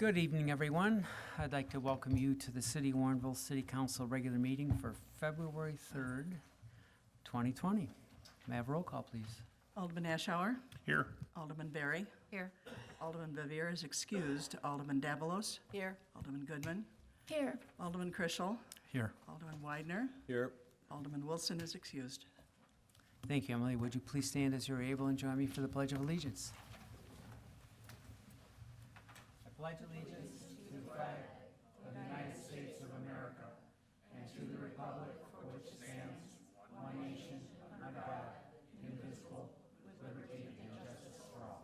Good evening, everyone. I'd like to welcome you to the City of Warrenville City Council regular meeting for February 3rd, 2020. May I have a roll call, please? Alderman Ashour. Here. Alderman Berry. Here. Alderman Vivier is excused. Alderman Davalos. Here. Alderman Goodman. Here. Alderman Krischel. Here. Alderman Widener. Here. Alderman Wilson is excused. Thank you, Emily. Would you please stand as you're able and join me for the Pledge of Allegiance? I pledge allegiance to the flag of the United States of America and to the republic for which it stands, one nation, under God, indivisible, with liberty and justice for all.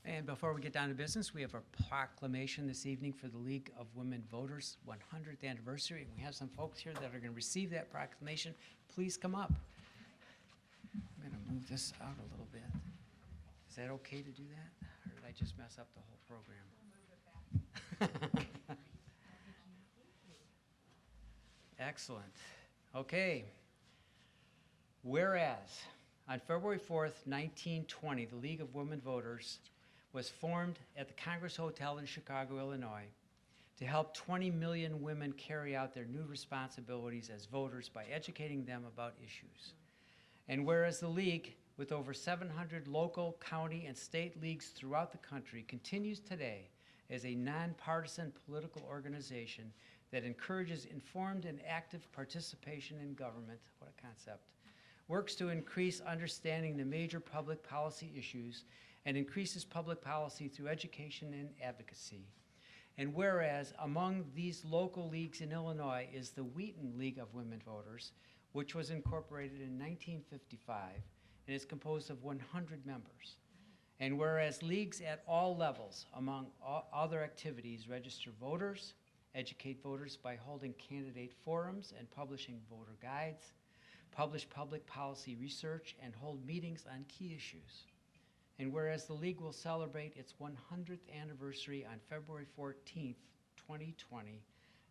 And before we get down to business, we have a proclamation this evening for the League of Women Voters 100th anniversary. And we have some folks here that are going to receive that proclamation. Please come up. I'm going to move this out a little bit. Is that okay to do that? Or did I just mess up the whole program? Excellent. Okay. Whereas on February 4th, 1920, the League of Women Voters was formed at the Congress Hotel in Chicago, Illinois, to help 20 million women carry out their new responsibilities as voters by educating them about issues. And whereas the League, with over 700 local, county, and state leagues throughout the country, continues today as a nonpartisan political organization that encourages informed and active participation in government, what a concept, works to increase understanding the major public policy issues and increases public policy through education and advocacy. And whereas among these local leagues in Illinois is the Wheaton League of Women Voters, which was incorporated in 1955 and is composed of 100 members. And whereas leagues at all levels, among other activities, register voters, educate voters by holding candidate forums and publishing voter guides, publish public policy research, and hold meetings on key issues. And whereas the League will celebrate its 100th anniversary on February 14th, 2020,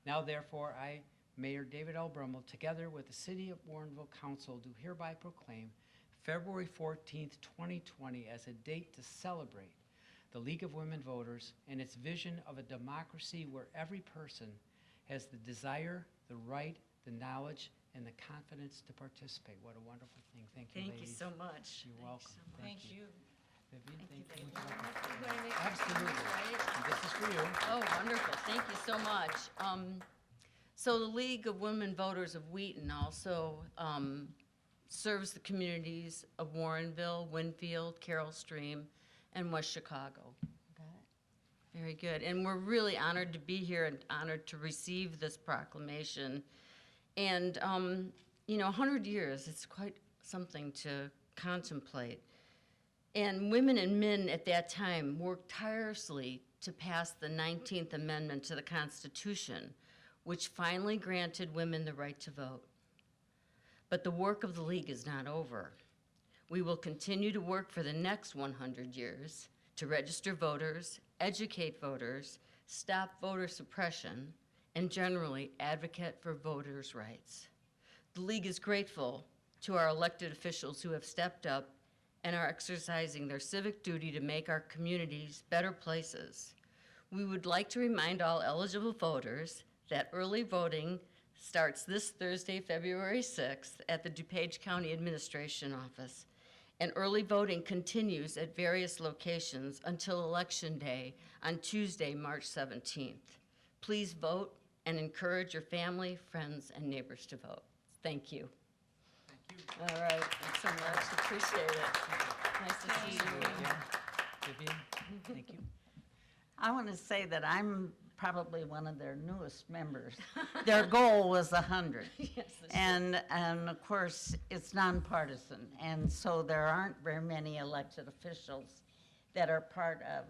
now therefore I, Mayor David L. Brummel, together with the City of Warrenville Council, do hereby proclaim February 14th, 2020 as a date to celebrate the League of Women Voters and its vision of a democracy where every person has the desire, the right, the knowledge, and the confidence to participate. What a wonderful thing. Thank you, Thank you ladies. so much. You're welcome. Thank you. Vivian, Thank you. Would you like to- Absolutely. And this is for you. Oh, wonderful. Thank you so much. So the League of Women Voters of Wheaton also serves the communities of Warrenville, Winfield, Carroll Stream, and West Chicago. Very good. And we're really honored to be here and honored to receive this proclamation. And, 100 years, it's quite something to contemplate. And women and men at that time worked tirelessly to pass the 19th Amendment to the Constitution, which finally granted women the right to vote. But the work of the League is not over. We will continue to work for the next 100 years to register voters, educate voters, stop voter suppression, and generally advocate for voters' rights. The League is grateful to our elected officials who have stepped up and are exercising their civic duty to make our communities better places. We would like to remind all eligible voters that early voting starts this Thursday, February 6th at the DuPage County Administration Office, and early voting continues at various locations until Election Day on Tuesday, March 17th. Please vote and encourage your family, friends, and neighbors to vote. Thank you. All right, thanks so much, appreciate it. Nice to see you. Vivian, thank you. I want to say that I'm probably one of their newest members. Their goal was 100. Yes, that's And of course, it's nonpartisan, and so there aren't very many elected officials that are part of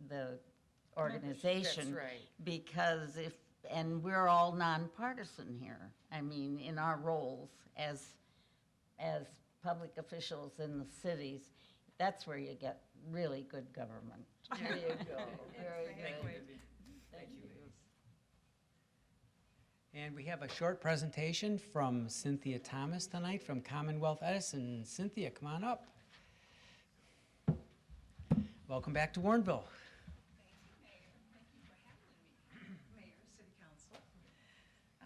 the organization. That's right. Because and we're all nonpartisan here. I mean, in our roles as public officials in the cities, that's where you get really good government. There you go. Very good. Thank you. And we have a short presentation from Cynthia Thomas tonight from Commonwealth Edison. Cynthia, come on up. Welcome back to Warrenville. Mayor, City Council.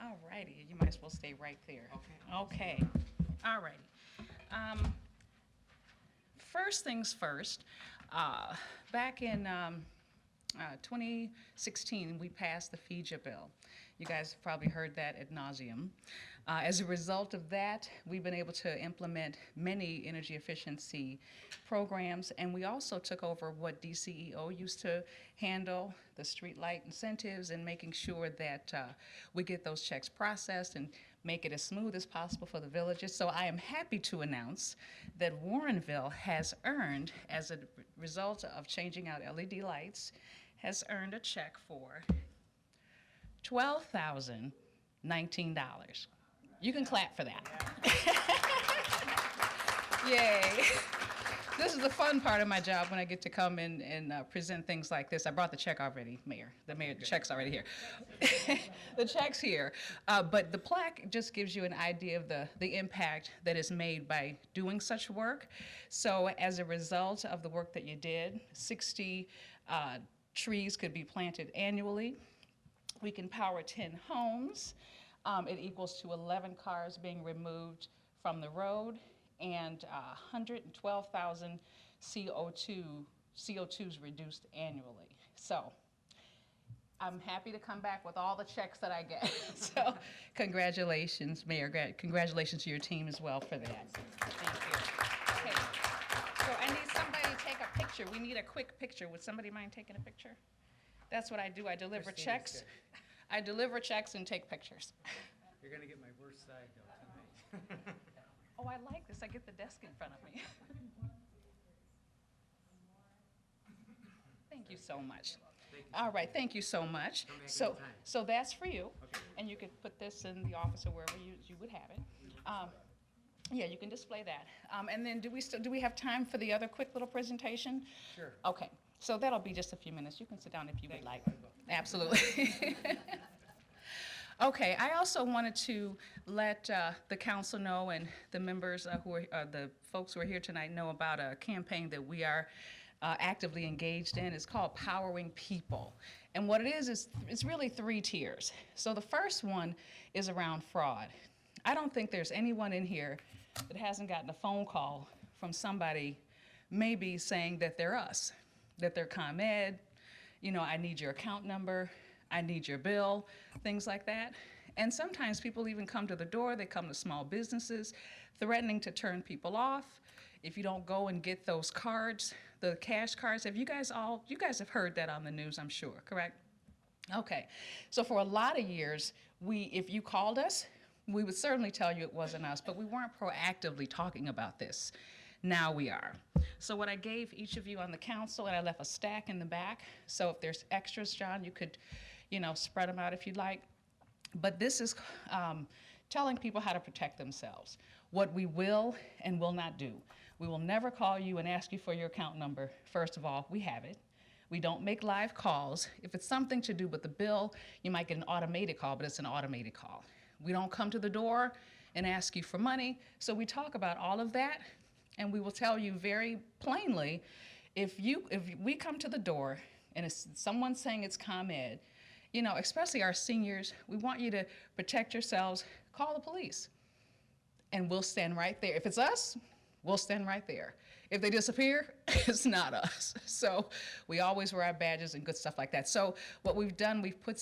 All righty, you might as well stay right there. Okay, all righty. First things first, back in 2016, we passed the FEJA bill. You guys have probably heard that ad nauseum. As a result of that, we've been able to implement many energy efficiency programs, and we also took over what DCEO used to handle, the streetlight incentives, and making sure that we get those checks processed and make it as smooth as possible for the villages. So I am happy to announce that Warrenville has earned, as a result of changing out LED lights, has earned a check for $12,019. You can clap for that. Yay. This is the fun part of my job when I get to come in and present things like this. I brought the check already, Mayor. The check's already here. The check's here. But the plaque just gives you an idea of the impact that is made by doing such work. So as a result of the work that you did, 60 trees could be planted annually. We can power 10 homes. It equals to 11 cars being removed from the road and 112,000 CO2s reduced annually. So I'm happy to come back with all the checks that I get. So congratulations, Mayor. Congratulations to your team as well for that. Thank you. Okay. So I need somebody to take a picture. We need a quick picture. Would somebody mind taking a picture? That's what I do. I deliver Christina's checks. good. I deliver checks and take pictures. You're going to get my worst side, though, tonight. Oh, I like this. I get the desk in front of me. Thank you so much. All right, thank you so much. Come back So, anytime. so that's for you, Okay. and you could put this in the office or wherever you would have it. Yeah, you can display that. And then do we have time for the other quick little presentation? Sure. Okay, so that'll be just a few minutes. You can sit down if you would like. Absolutely. Okay, I also wanted to let the council know and the members the folks who are here tonight know about a campaign that we are actively engaged in. It's called Powering People. And what it is it's really 3 tiers. So the first one is around fraud. I don't think there's anyone in here that hasn't gotten a phone call from somebody maybe saying that they're us, that they're ComEd, I need your account number, I need your bill, things like that. And sometimes people even come to the door, they come to small businesses, threatening to turn people off if you don't go and get those cards, the cash cards. You guys have heard that on the news, I'm sure, correct? Okay, so for a lot of years, if you called us, we would certainly tell you it wasn't us, but we weren't proactively talking about this. Now we are. So what I gave each of you on the council, and I left a stack in the back, so if there's extras, John, you could, spread them out if you'd like. But this is telling people how to protect themselves, what we will and will not do. We will never call you and ask you for your account number. First of all, we have it. We don't make live calls. If it's something to do with the bill, you might get an automated call, but it's an automated call. We don't come to the door and ask you for money. So we talk about all of that, and we will tell you very plainly, if we come to the door and it's someone saying it's ComEd, especially our seniors, we want you to protect yourselves, call the police. And we'll stand right there. If it's us, we'll stand right there. If they disappear, it's not us. So we always wear our badges and good stuff like that. So what we've done, we've put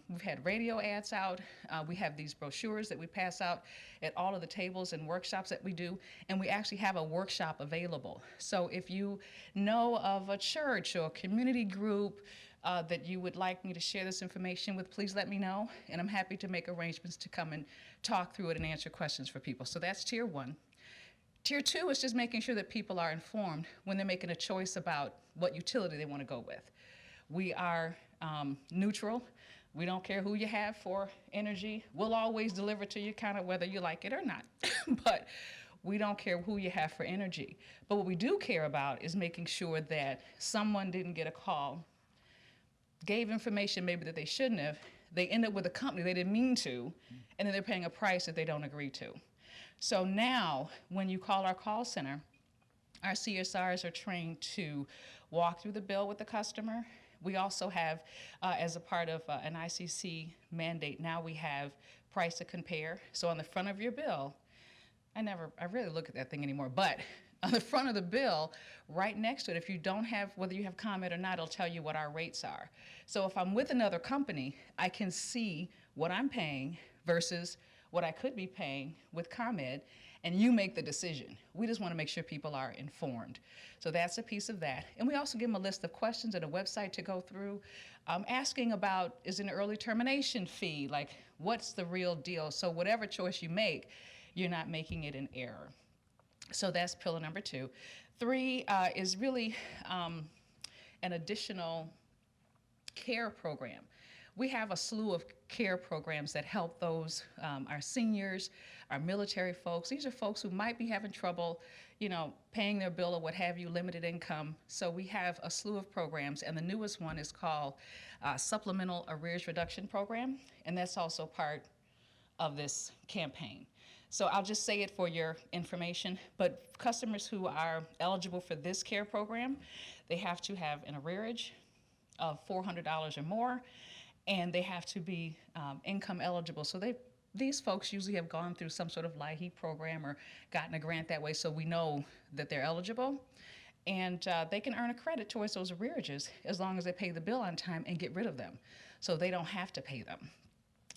we've had radio ads out. We have these brochures that we pass out at all of the tables and workshops that we do. And we actually have a workshop available. So if you know of a church or a community group that you would like me to share this information with, please let me know. And I'm happy to make arrangements to come and talk through it and answer questions for people. So that's tier 1. Tier 2 is just making sure that people are informed when they're making a choice about what utility they want to go with. We are neutral. We don't care who you have for energy. We'll always deliver to you kind of whether you like it or not. But We don't care who you have for energy. But what we do care about is making sure that someone didn't get a call, gave information maybe that they shouldn't have, they end up with a company they didn't mean to, and then they're paying a price that they don't agree to. So now, when you call our call center, our CSRs are trained to walk through the bill with the customer. We also have, as a part of an ICC mandate, now we have price to compare. So on the front of your bill, I rarely look at that thing anymore, but on the front of the bill, right next to it, if you don't have, whether you have ComEd or not, it'll tell you what our rates are. So if I'm with another company, I can see what I'm paying versus what I could be paying with ComEd, and you make the decision. We just want to make sure people are informed. So that's a piece of that. And we also give them a list of questions and a website to go through, asking about, is it an early termination fee? Like, what's the real deal? So whatever choice you make, you're not making it an error. So that's pillar number 2. 3 is really an additional care program. We have a slew of care programs that help those, our seniors, our military folks. These are folks who might be having trouble, paying their bill or what have you, limited income. So we have a slew of programs, and the newest one is called Supplemental Arrears Reduction Program, and that's also part of this campaign. So I'll just say it for your information, but customers who are eligible for this care program, they have to have an arrearage of $400 or more, and they have to be income eligible. So these folks usually have gone through some sort of LIHEAP program or gotten a grant that way, so we know that they're eligible. And they can earn a credit towards those arrearages as long as they pay the bill on time and get rid of them, so they don't have to pay them.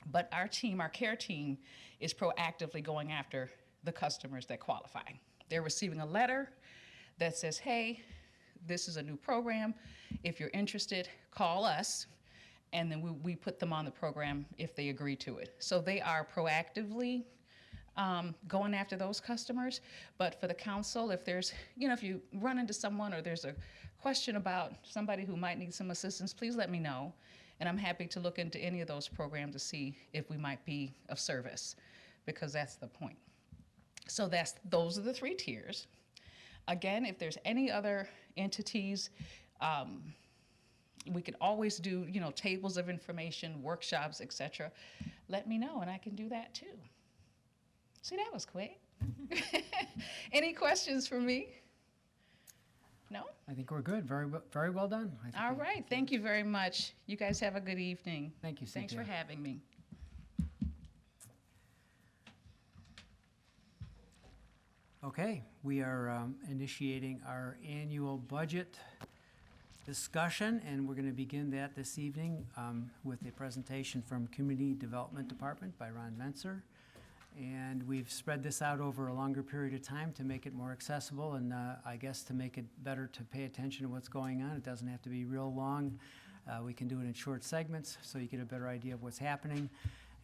But our team, our care team, is proactively going after the customers that qualify. They're receiving a letter that says, hey, this is a new program. If you're interested, call us, and then we put them on the program if they agree to it. So they are proactively going after those customers. But for the council, if there's, if you run into someone or there's a question about somebody who might need some assistance, please let me know. And I'm happy to look into any of those programs to see if we might be of service, because that's the point. So those are the 3 tiers. Again, if there's any other entities, we could always do, tables of information, workshops, etc. Let me know, and I can do that too. See, that was quick. Any questions for me? No? I think we're good. Very well done. I think All we- right. Thank you very much. You guys have a good evening. Thank you, Thanks for Cynthia. having me. Okay, we are initiating our annual budget discussion, and we're going to begin that this evening with a presentation from Community Development Department by Ron Menser. And we've spread this out over a longer period of time to make it more accessible, and I guess to make it better to pay attention to what's going on. It doesn't have to be real long. We can do it in short segments so you get a better idea of what's happening.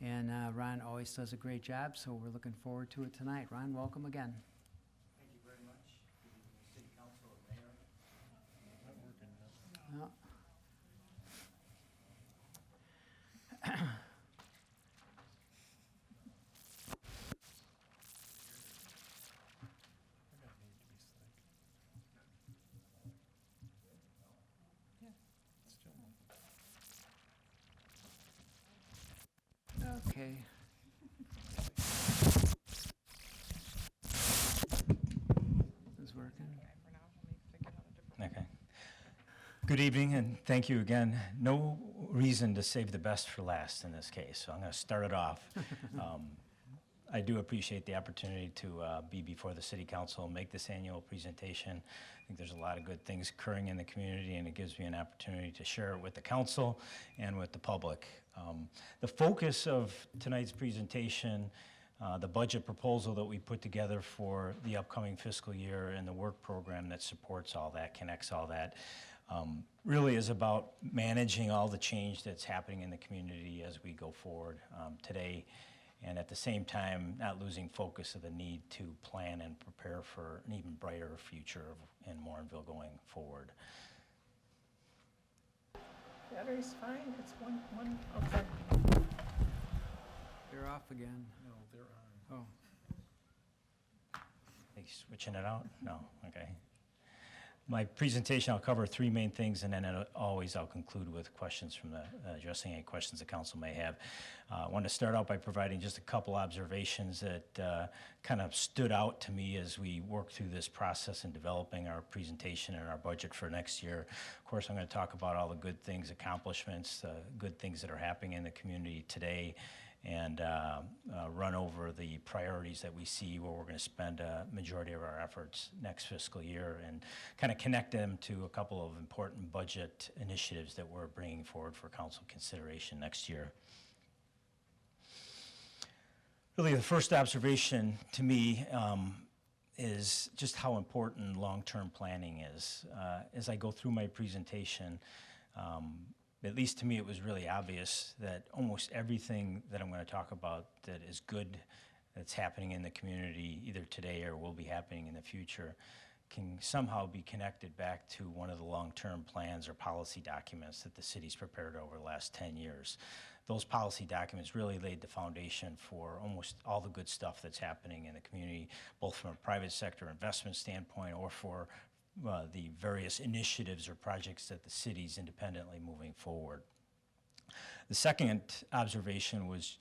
And Ron always does a great job, so we're looking forward to it tonight. Ron, welcome again. Thank you very much. Good evening, City Council and Mayor. Well, Okay. Is working? Okay. Good evening, and thank you again. No reason to save the best for last in this case, so I'm going to start it off. I do appreciate the opportunity to be before the City Council and make this annual presentation. I think there's a lot of good things occurring in the community, and it gives me an opportunity to share it with the council and with the public. The focus of tonight's presentation, the budget proposal that we put together for the upcoming fiscal year, and the work program that supports all that, connects all that, really is about managing all the change that's happening in the community as we go forward today, and at the same time not losing focus of the need to plan and prepare for an even brighter future in Warrenville going forward. Battery's fine. It's one. Okay. They're off again. No, they're on. Oh. switching it out? No, okay. My presentation, I'll cover three main things, and then I'll conclude with questions from addressing any questions the council may have. I want to start out by providing just a couple observations that kind of stood out to me as we worked through this process in developing our presentation and our budget for next year. Of course, I'm going to talk about all the good things, accomplishments, good things that are happening in the community today, and run over the priorities that we see where we're going to spend a majority of our efforts next fiscal year, and kind of connect them to a couple of important budget initiatives that we're bringing forward for council consideration next year. Really, the first observation to me is just how important long-term planning is. As I go through my presentation, at least to me, it was really obvious that almost everything that I'm going to talk about that is good that's happening in the community, either today or will be happening in the future, can somehow be connected back to one of the long-term plans or policy documents that the city's prepared over the last 10 years. Those policy documents really laid the foundation for almost all the good stuff that's happening in the community, both from a private sector investment standpoint or for the various initiatives or projects that the city's independently moving forward. The second observation was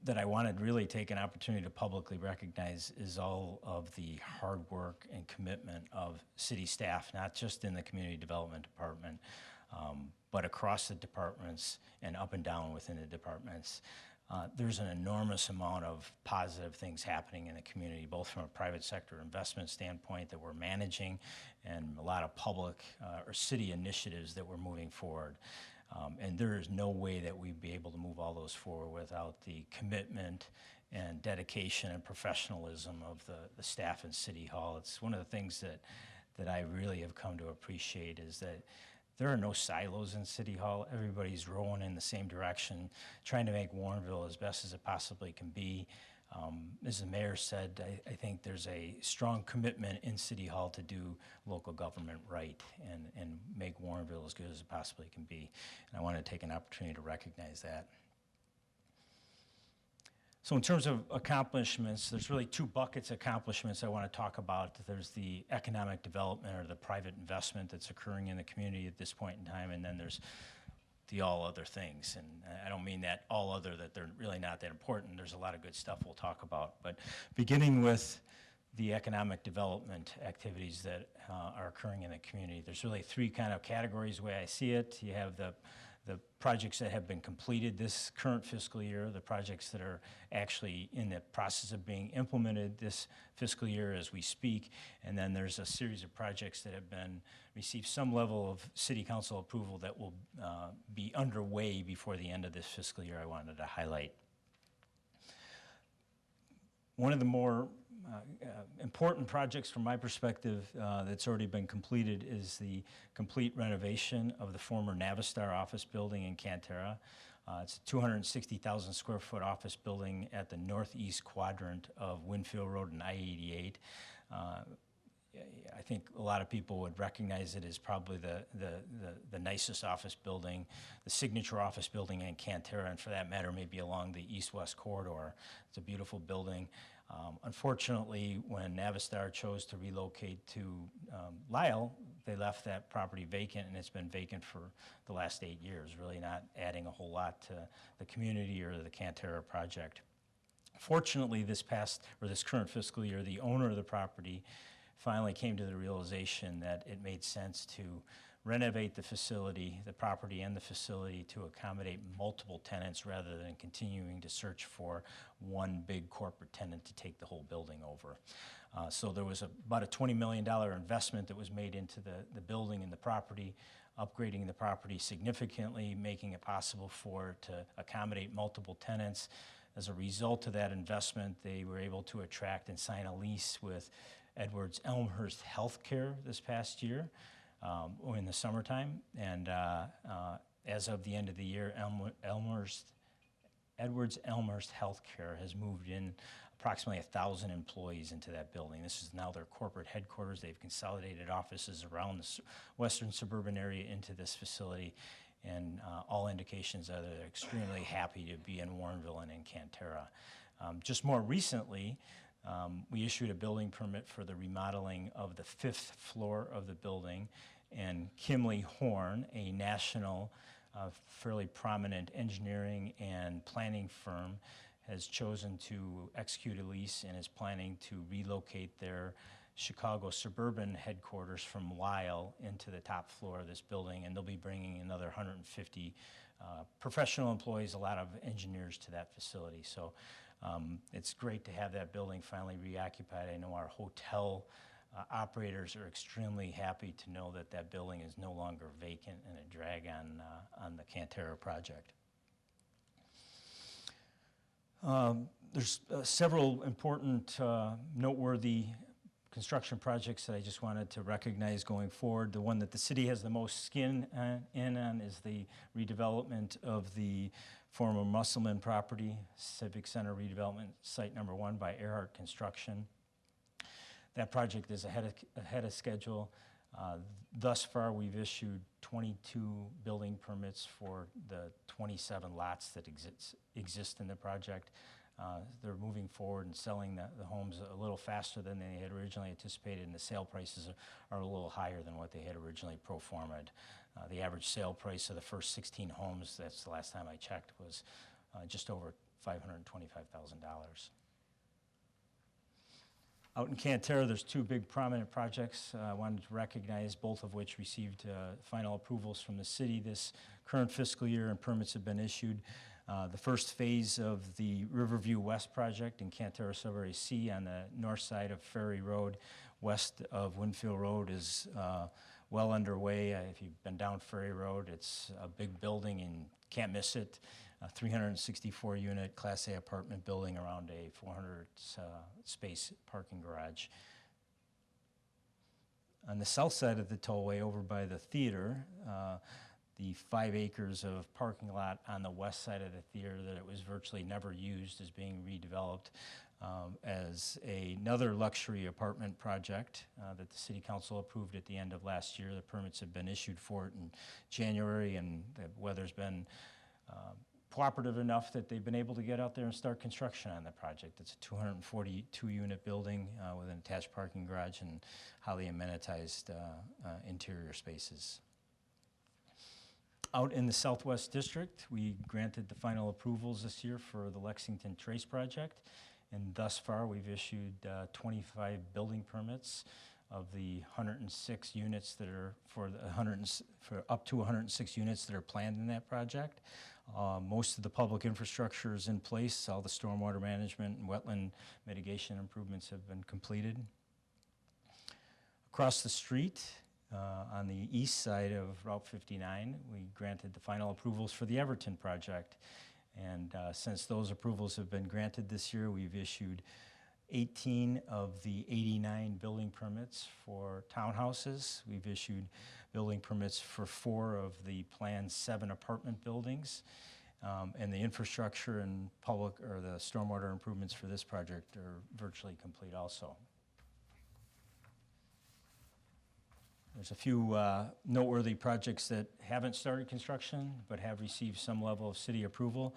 that I wanted to really take an opportunity to publicly recognize is all of the hard work and commitment of city staff, not just in the community development department, but across the departments and up and down within the departments. There's an enormous amount of positive things happening in the community, both from a private sector investment standpoint that we're managing and a lot of public or city initiatives that we're moving forward. And there is no way that we'd be able to move all those forward without the commitment and dedication and professionalism of the staff in City Hall. It's one of the things that I really have come to appreciate is that there are no silos in City Hall. Everybody's rowing in the same direction, trying to make Warrenville as best as it possibly can be. As the mayor said, I think there's a strong commitment in City Hall to do local government right and make Warrenville as good as it possibly can be. And I want to take an opportunity to recognize that. So in terms of accomplishments, there's really two buckets of accomplishments I want to talk about. There's the economic development or the private investment that's occurring in the community at this point in time, and then there's the all other things. And I don't mean that all other, that they're really not that important. There's a lot of good stuff we'll talk about. But beginning with the economic development activities that are occurring in the community, there's really three kind of categories the way I see it. You have the projects that have been completed this current fiscal year, the projects that are actually in the process of being implemented this fiscal year as we speak, and then there's a series of projects that have received some level of city council approval that will be underway before the end of this fiscal year I wanted to highlight. One of the more important projects from my perspective that's already been completed is the complete renovation of the former Navistar office building in Cantera. It's a 260,000 square foot office building at the northeast quadrant of Winfield Road and I-88. I think a lot of people would recognize it as probably the nicest office building, the signature office building in Cantera, and for that matter, maybe along the east-west corridor. It's a beautiful building. Unfortunately, when Navistar chose to relocate to Lyle, they left that property vacant, and it's been vacant for the last 8 years, really not adding a whole lot to the community or the Cantera project. Fortunately, this current fiscal year, the owner of the property finally came to the realization that it made sense to renovate the facility, the property and the facility, to accommodate multiple tenants rather than continuing to search for one big corporate tenant to take the whole building over. So there was about a $20 million investment that was made into the building and the property, upgrading the property significantly, making it possible to accommodate multiple tenants. As a result of that investment, they were able to attract and sign a lease with Edwards Elmhurst Healthcare this past year. In the summertime, and as of the end of the year, Edwards Elmhurst Healthcare has moved in approximately 1,000 employees into that building. This is now their corporate headquarters. They've consolidated offices around the western suburban area into this facility, and all indications are that they're extremely happy to be in Warrenville and in Cantera. Just more recently, We issued a building permit for the remodeling of the 5th floor of the building, and Kimley Horn, a national, fairly prominent engineering and planning firm, has chosen to execute a lease and is planning to relocate their Chicago suburban headquarters from Lyle into the top floor of this building, and they'll be bringing another 150 professional employees, a lot of engineers to that facility. So it's great to have that building finally reoccupied. I know our hotel operators are extremely happy to know that that building is no longer vacant and a drag on the Cantera project. There's several important, noteworthy construction projects that I just wanted to recognize going forward. The one that the city has the most skin in on is the redevelopment of the former Musselman property, Civic Center redevelopment, site number 1 by Earhart Construction. That project is ahead of schedule. Thus far, we've issued 22 building permits for the 27 lots that exist in the project. They're moving forward and selling the homes a little faster than they had originally anticipated, and the sale prices are a little higher than what they had originally pro forma'd. The average sale price of the first 16 homes, that's the last time I checked, was just over $525,000. Out in Cantera, there's 2 big prominent projects I wanted to recognize, both of which received final approvals from the city this current fiscal year, and permits have been issued. The first phase of the Riverview West project in Cantera Sudbury C on the north side of Ferry Road, west of Winfield Road, is well underway. If you've been down Ferry Road, it's a big building and can't miss it. A 364-unit Class A apartment building around a 400-space parking garage. On the south side of the tollway, over by the theater, the 5 acres of parking lot on the west side of the theater that it was virtually never used is being redeveloped as another luxury apartment project that the City Council approved at the end of last year. The permits have been issued for it in January, and the weather's been cooperative enough that they've been able to get out there and start construction on the project. It's a 242-unit building with an attached parking garage and highly amenitized interior spaces. Out in the Southwest District, we granted the final approvals this year for the Lexington Trace project, and thus far we've issued 25 building permits of the 106 units that are for up to 106 units that are planned in that project. Most of the public infrastructure is in place. All the stormwater management and wetland mitigation improvements have been completed. Across the street, on the east side of Route 59, we granted the final approvals for the Everton project. And since those approvals have been granted this year, we've issued 18 of the 89 building permits for townhouses. We've issued building permits for 4 of the planned 7 apartment buildings. And the infrastructure and the stormwater improvements for this project are virtually complete also. There's a few noteworthy projects that haven't started construction but have received some level of city approval.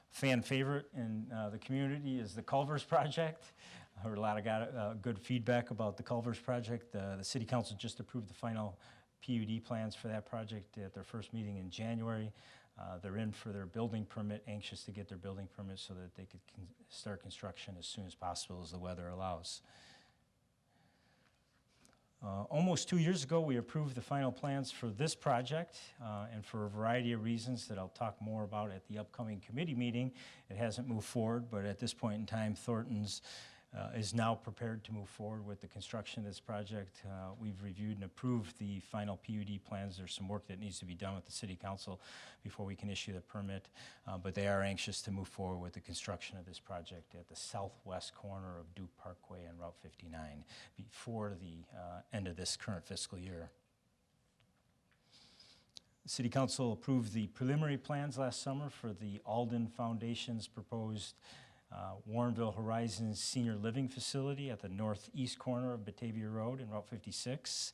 Fan favorite in the community is the Culvers project. I heard a lot of good feedback about the Culvers project. The City Council just approved the final PUD plans for that project at their first meeting in January. They're in for their building permit, anxious to get their building permit so that they could start construction as soon as possible as the weather allows. Almost 2 years ago, we approved the final plans for this project, and for a variety of reasons that I'll talk more about at the upcoming committee meeting, it hasn't moved forward, but at this point in time, Thornton's is now prepared to move forward with the construction of this project. We've reviewed and approved the final PUD plans. There's some work that needs to be done with the City Council before we can issue the permit, but they are anxious to move forward with the construction of this project at the southwest corner of Duke Parkway and Route 59 before the end of this current fiscal year. The City Council approved the preliminary plans last summer for the Alden Foundation's proposed Warrenville Horizons Senior Living Facility at the northeast corner of Batavia Road and Route 56.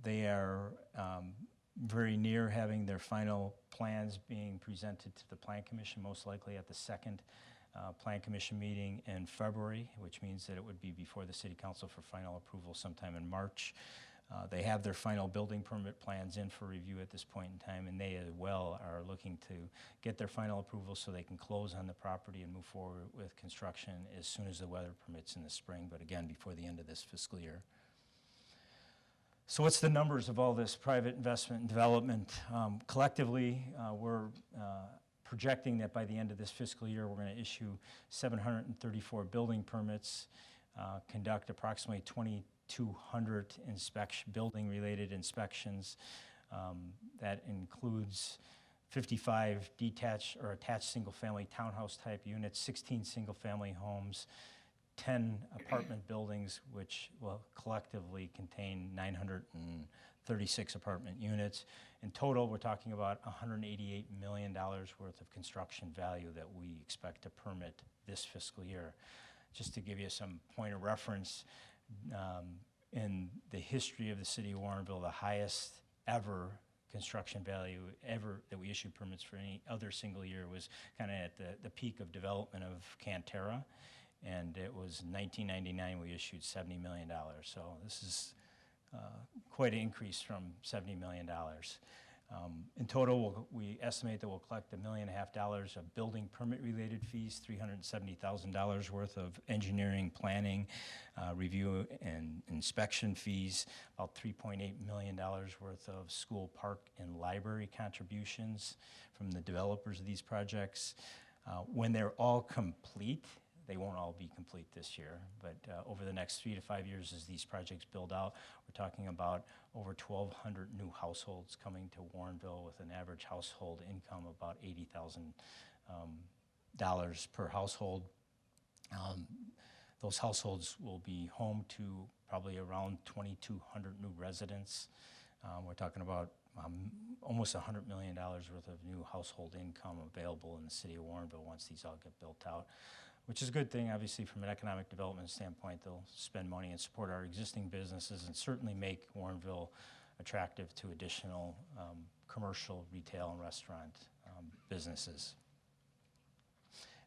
They are very near having their final plans being presented to the Plan Commission, most likely at the second Plan Commission meeting in February, which means that it would be before the City Council for final approval sometime in March. They have their final building permit plans in for review at this point in time, and they as well are looking to get their final approval so they can close on the property and move forward with construction as soon as the weather permits in the spring, but again, before the end of this fiscal year. So what's the numbers of all this private investment and development? Collectively, we're projecting that by the end of this fiscal year, we're going to issue 734 building permits, conduct approximately 2,200 building-related inspections. That includes 55 detached or attached single-family townhouse-type units, 16 single-family homes, 10 apartment buildings, which will collectively contain 936 apartment units. In total, we're talking about $188 million worth of construction value that we expect to permit this fiscal year. Just to give you some point of reference, in the history of the city of Warrenville, the highest ever construction value ever that we issued permits for any other single year was kind of at the peak of development of Cantera. And it was 1999 we issued $70 million. So this is quite an increase from $70 million. In total, we estimate that we'll collect $1.5 million of building permit-related fees, $370,000 worth of engineering, planning, review, and inspection fees, about $3.8 million worth of school, park, and library contributions from the developers of these projects. When they're all complete, they won't all be complete this year, but over the next 3 to 5 years as these projects build out, we're talking about over 1,200 new households coming to Warrenville with an average household income of about $80,000 per household. Those households will be home to probably around 2,200 new residents. We're talking about almost $100 million worth of new household income available in the city of Warrenville once these all get built out, which is a good thing, obviously, from an economic development standpoint. They'll spend money and support our existing businesses and certainly make Warrenville attractive to additional commercial, retail, and restaurant businesses.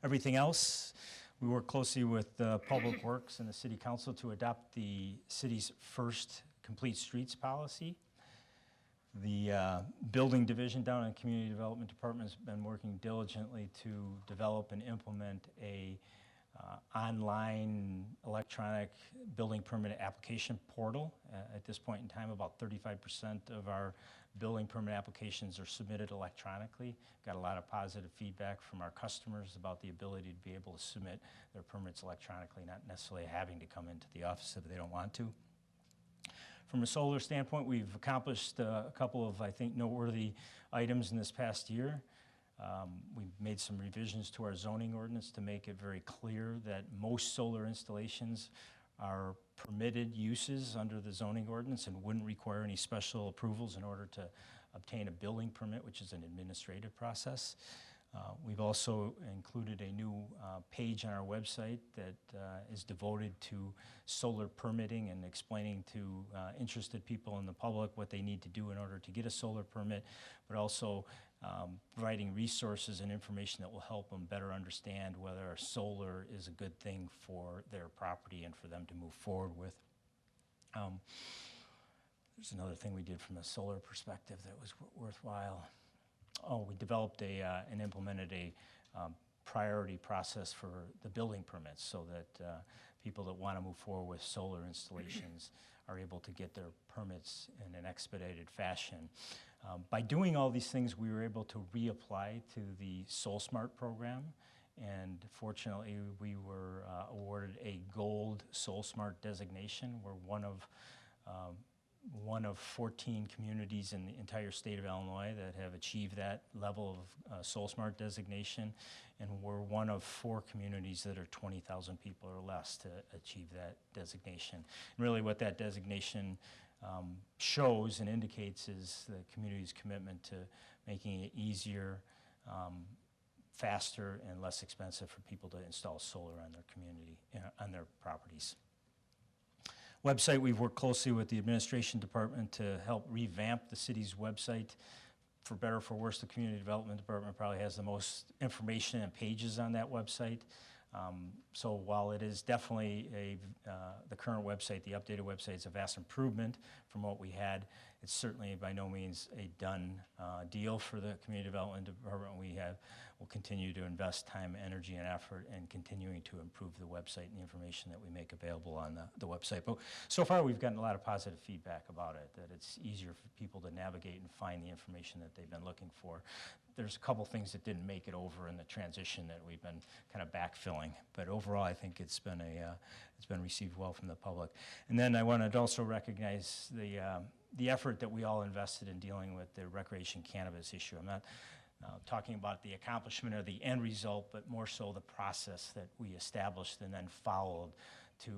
Everything else, we work closely with Public Works and the City Council to adopt the city's first complete streets policy. The building division down in the Community Development Department has been working diligently to develop and implement a online electronic building permit application portal. At this point in time, about 35% of our building permit applications are submitted electronically. Got a lot of positive feedback from our customers about the ability to be able to submit their permits electronically, not necessarily having to come into the office if they don't want to. From a solar standpoint, we've accomplished a couple of, I think, noteworthy items in this past year. We've made some revisions to our zoning ordinance to make it very clear that most solar installations are permitted uses under the zoning ordinance and wouldn't require any special approvals in order to obtain a building permit, which is an administrative process. We've also included a new page on our website that is devoted to solar permitting and explaining to interested people in the public what they need to do in order to get a solar permit, but also providing resources and information that will help them better understand whether solar is a good thing for their property and for them to move forward with. There's another thing we did from a solar perspective that was worthwhile. We developed and implemented a priority process for the building permits so that people that want to move forward with solar installations are able to get their permits in an expedited fashion. By doing all these things, we were able to reapply to the SolSmart program, and fortunately, we were awarded a gold SolSmart designation. We're one of 14 communities in the entire state of Illinois that have achieved that level of SolSmart designation, and we're one of 4 communities that are 20,000 people or less to achieve that designation. And really what that designation shows and indicates is the community's commitment to making it easier, faster, and less expensive for people to install solar on their community, on their properties. Website, we've worked closely with the administration department to help revamp the city's website for better or for worse, the Community Development Department probably has the most information and pages on that website. So while it is definitely the current website, the updated website is a vast improvement from what we had, it's certainly by no means a done deal for the Community Development Department. We'll continue to invest time, energy, and effort in continuing to improve the website and the information that we make available on the website. But so far, we've gotten a lot of positive feedback about it, that it's easier for people to navigate and find the information that they've been looking for. There's a couple things that didn't make it over in the transition that we've been kind of backfilling. But overall, I think it's been received well from the public. And then I wanted to also recognize the effort that we all invested in dealing with the recreation cannabis issue. I'm not talking about the accomplishment or the end result, but more so the process that we established and then followed to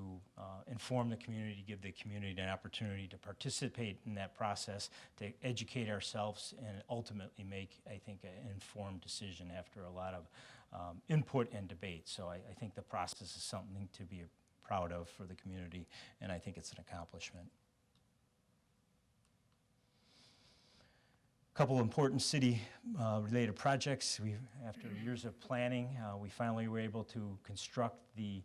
inform the community, give the community an opportunity to participate in that process, to educate ourselves, and ultimately make, I think, an informed decision after a lot of input and debate. So I think the process is something to be proud of for the community, and I think it's an accomplishment. Couple important city-related projects. After years of planning, we finally were able to construct the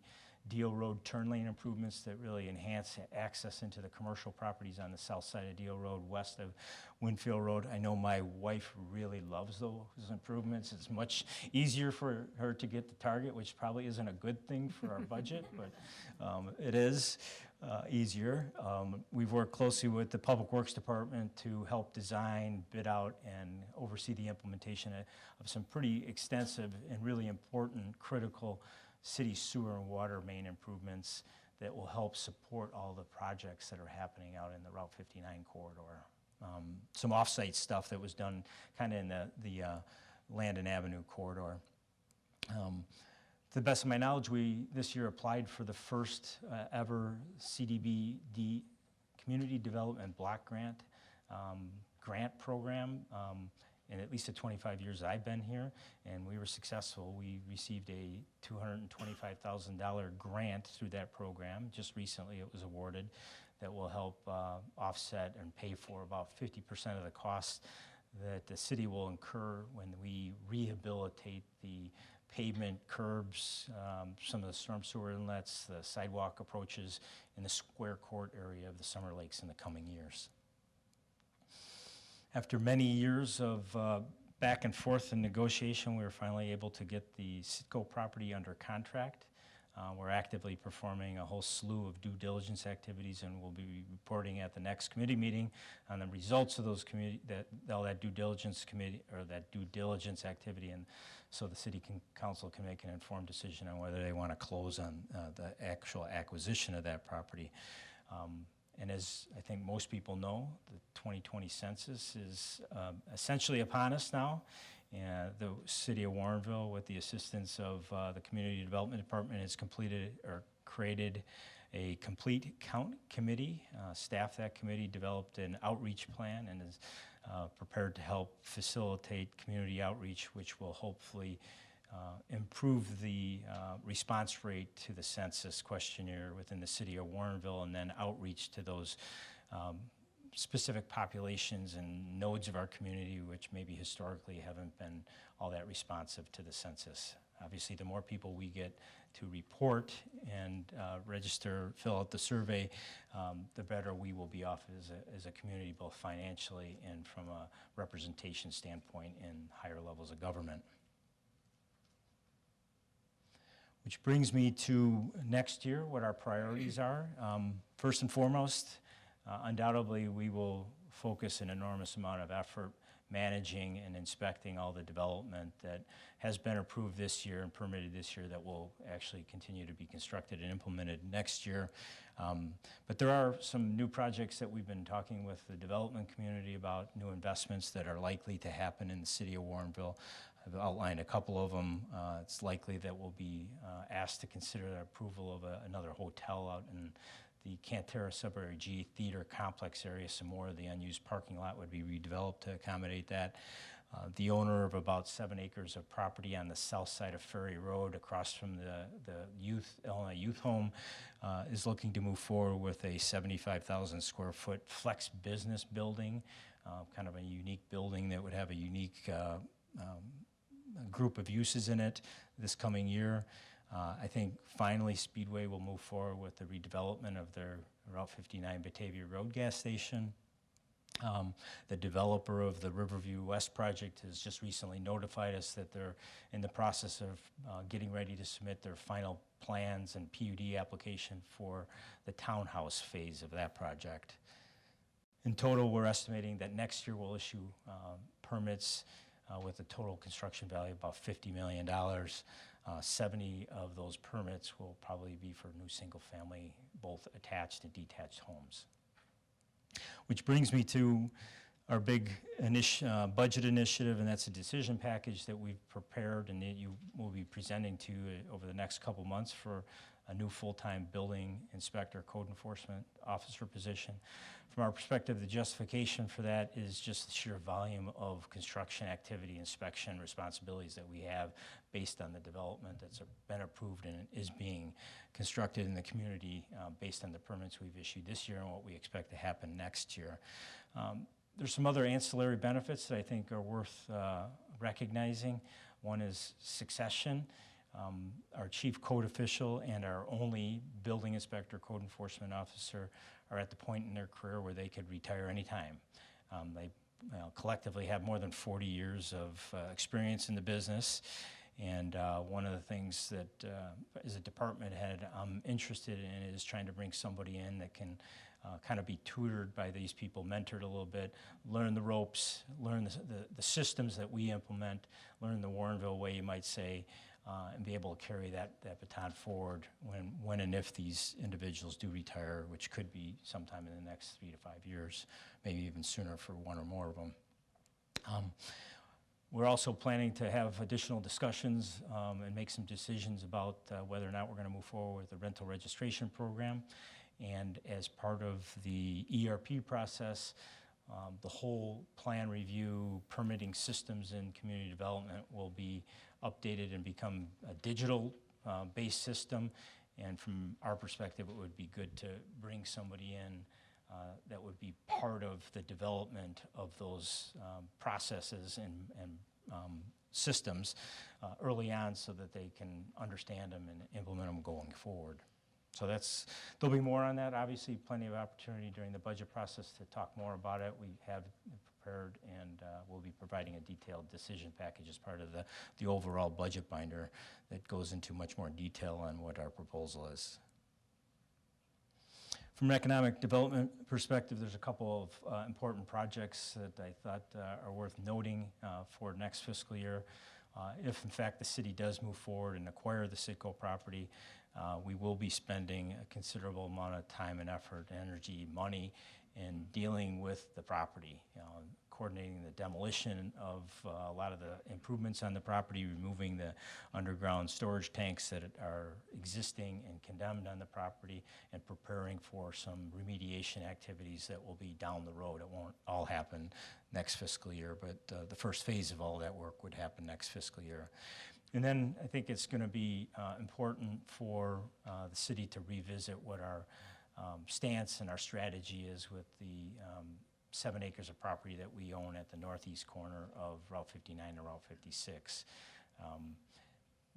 Deal Road turn lane improvements that really enhance access into the commercial properties on the south side of Deal Road, west of Winfield Road. I know my wife really loves those improvements. It's much easier for her to get to Target, which probably isn't a good thing for our budget, but it is easier. We've worked closely with the Public Works Department to help design, bid out, and oversee the implementation of some pretty extensive and really important, critical city sewer and water main improvements that will help support all the projects that are happening out in the Route 59 corridor. Some off-site stuff that was done kind of in the Landon Avenue corridor. To the best of my knowledge, we this year applied for the first ever CDBG Community Development Block Grant program in at least the 25 years I've been here, and we were successful. We received a $225,000 grant through that program. Just recently it was awarded that will help offset and pay for about 50% of the costs that the city will incur when we rehabilitate the pavement, curbs, some of the storm sewer inlets, the sidewalk approaches in the square court area of the Summer Lakes in the coming years. After many years of back and forth in negotiation, we were finally able to get the Citgo property under contract. We're actively performing a whole slew of due diligence activities, and we'll be reporting at the next committee meeting on the results of those that due diligence committee or that due diligence activity, and so the city council can make an informed decision on whether they want to close on the actual acquisition of that property. And as I think most people know, the 2020 census is essentially upon us now. And the city of Warrenville, with the assistance of the Community Development Department, has created a complete count committee, staffed that committee, developed an outreach plan, and is prepared to help facilitate community outreach, which will hopefully improve the response rate to the census questionnaire within the city of Warrenville, and then outreach to those specific populations and nodes of our community which maybe historically haven't been all that responsive to the census. Obviously, the more people we get to report and register, fill out the survey, the better we will be off as a community, both financially and from a representation standpoint in higher levels of government. Which brings me to next year, what our priorities are. First and foremost, undoubtedly, we will focus an enormous amount of effort managing and inspecting all the development that has been approved this year and permitted this year that will actually continue to be constructed and implemented next year. But there are some new projects that we've been talking with the development community about, new investments that are likely to happen in the city of Warrenville. I've outlined a couple of them. It's likely that we'll be asked to consider the approval of another hotel out in the Cantera Sudbury G Theater Complex area. Some more of the unused parking lot would be redeveloped to accommodate that. The owner of about 7 acres of property on the south side of Ferry Road across from the Illinois Youth Home is looking to move forward with a 75,000 square foot flex business building kind of a unique building that would have a unique group of uses in it this coming year. I think finally Speedway will move forward with the redevelopment of their Route 59 Batavia Road gas station. The developer of the Riverview West project has just recently notified us that they're in the process of getting ready to submit their final plans and PUD application for the townhouse phase of that project. In total, we're estimating that next year we'll issue permits with a total construction value of about $50 million. 70 of those permits will probably be for new single-family, both attached and detached homes. Which brings me to our big budget initiative, and that's a decision package that we've prepared and that you will be presenting to over the next couple months for a new full-time building inspector, code enforcement officer position. From our perspective, the justification for that is just the sheer volume of construction activity, inspection responsibilities that we have based on the development that's been approved and is being constructed in the community based on the permits we've issued this year and what we expect to happen next year. There's some other ancillary benefits that I think are worth recognizing. One is succession. Our chief code official and our only building inspector, code enforcement officer are at the point in their career where they could retire anytime. They collectively have more than 40 years of experience in the business. And one of the things that, as a department head, I'm interested in is trying to bring somebody in that can kind of be tutored by these people, mentored a little bit, learn the ropes, learn the systems that we implement, learn the Warrenville way, you might say, and be able to carry that baton forward when and if these individuals do retire, which could be sometime in the next 3 to 5 years, maybe even sooner for one or more of them. We're also planning to have additional discussions and make some decisions about whether or not we're going to move forward with the rental registration program. And as part of the ERP process, the whole plan review, permitting systems and community development will be updated and become a digital based system. And from our perspective, it would be good to bring somebody in that would be part of the development of those processes and systems early on so that they can understand them and implement them going forward. So there'll be more on that. Obviously, plenty of opportunity during the budget process to talk more about it. We have prepared and we'll be providing a detailed decision package as part of the overall budget binder that goes into much more detail on what our proposal is. From an economic development perspective, there's a couple of important projects that I thought are worth noting for next fiscal year. If, in fact, the city does move forward and acquire the Citgo property, we will be spending a considerable amount of time and effort, energy, money in dealing with the property, coordinating the demolition of a lot of the improvements on the property, removing the underground storage tanks that are existing and condemned on the property, and preparing for some remediation activities that will be down the road. It won't all happen next fiscal year, but the first phase of all that work would happen next fiscal year. And then I think it's going to be important for the city to revisit what our stance and our strategy is with the 7 acres of property that we own at the northeast corner of Route 59 and Route 56.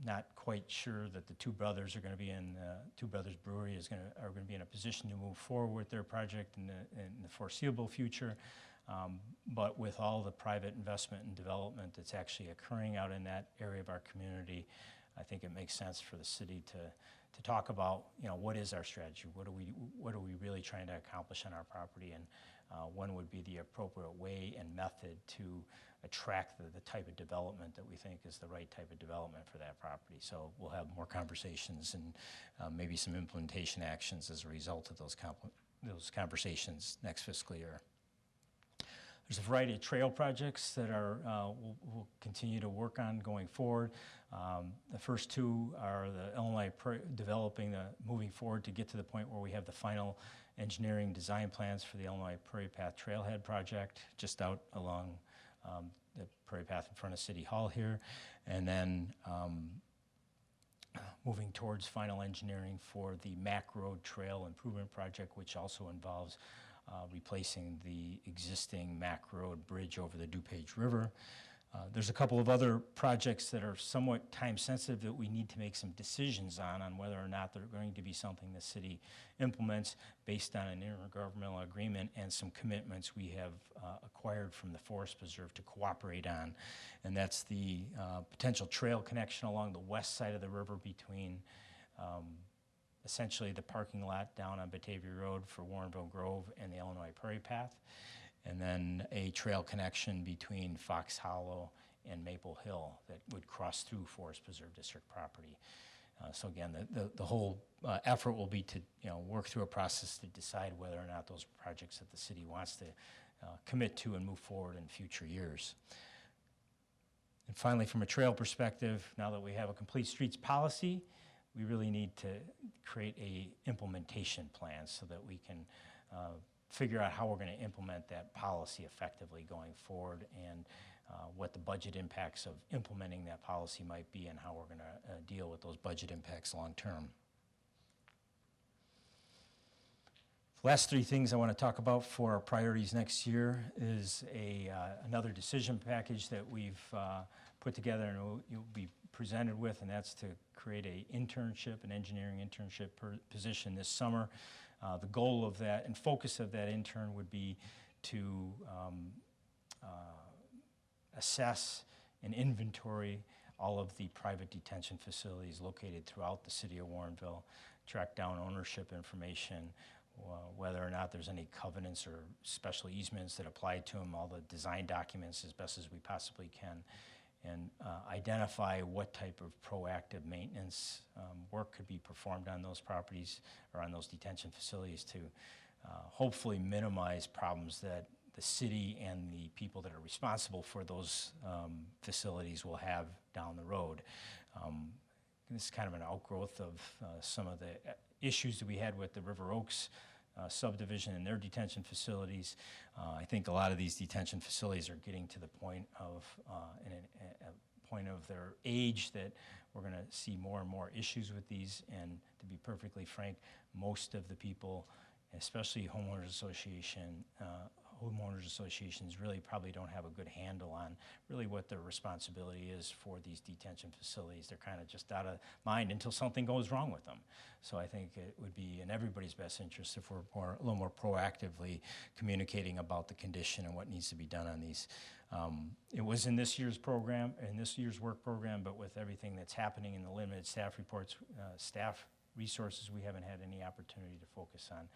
Not quite sure that the Two Brothers are going to be in, Two Brothers Brewery are going to be in a position to move forward with their project in the foreseeable future. But with all the private investment and development that's actually occurring out in that area of our community, I think it makes sense for the city to talk about, what is our strategy? What are we really trying to accomplish on our property? And when would be the appropriate way and method to attract the type of development that we think is the right type of development for that property. So we'll have more conversations and maybe some implementation actions as a result of those conversations next fiscal year. There's a variety of trail projects that we'll continue to work on going forward. The first two are the Illinois moving forward to get to the point where we have the final engineering design plans for the Illinois Prairie Path Trailhead project, just out along the Prairie Path in front of City Hall here. And then moving towards final engineering for the Mack Road Trail Improvement Project, which also involves replacing the existing Mack Road Bridge over the DuPage River. There's a couple of other projects that are somewhat time-sensitive that we need to make some decisions on whether or not they're going to be something the city implements based on an intergovernmental agreement and some commitments we have acquired from the Forest Preserve to cooperate on. And that's the potential trail connection along the west side of the river between essentially the parking lot down on Batavia Road for Warrenville Grove and the Illinois Prairie Path, and then a trail connection between Fox Hollow and Maple Hill that would cross through Forest Preserve District property. So again, the whole effort will be to work through a process to decide whether or not those projects that the city wants to commit to and move forward in future years. And finally, from a trail perspective, now that we have a complete streets policy, we really need to create a implementation plan so that we can figure out how we're going to implement that policy effectively going forward, and what the budget impacts of implementing that policy might be, and how we're going to deal with those budget impacts long term. The last three things I want to talk about for our priorities next year is another decision package that we've put together and you'll be presented with, and that's to create an engineering internship position this summer. The goal of that and focus of that intern would be to assess and inventory all of the private detention facilities located throughout the city of Warrenville, track down ownership information, whether or not there's any covenants or special easements that apply to them, all the design documents as best as we possibly can, and identify what type of proactive maintenance work could be performed on those properties or on those detention facilities to hopefully minimize problems that the city and the people that are responsible for those facilities will have down the road. This is kind of an outgrowth of some of the issues that we had with the River Oaks subdivision and their detention facilities. I think a lot of these detention facilities are getting to the point of a point of their age that we're going to see more and more issues with these. And to be perfectly frank, most of the people, especially homeowners associations really probably don't have a good handle on really what their responsibility is for these detention facilities. They're kind of just out of mind until something goes wrong with them. So I think it would be in everybody's best interest if we're a little more proactively communicating about the condition and what needs to be done on these. It was in this year's program, in this year's work program, but with everything that's happening in the limited staff reports, staff resources, we haven't had any opportunity to focus on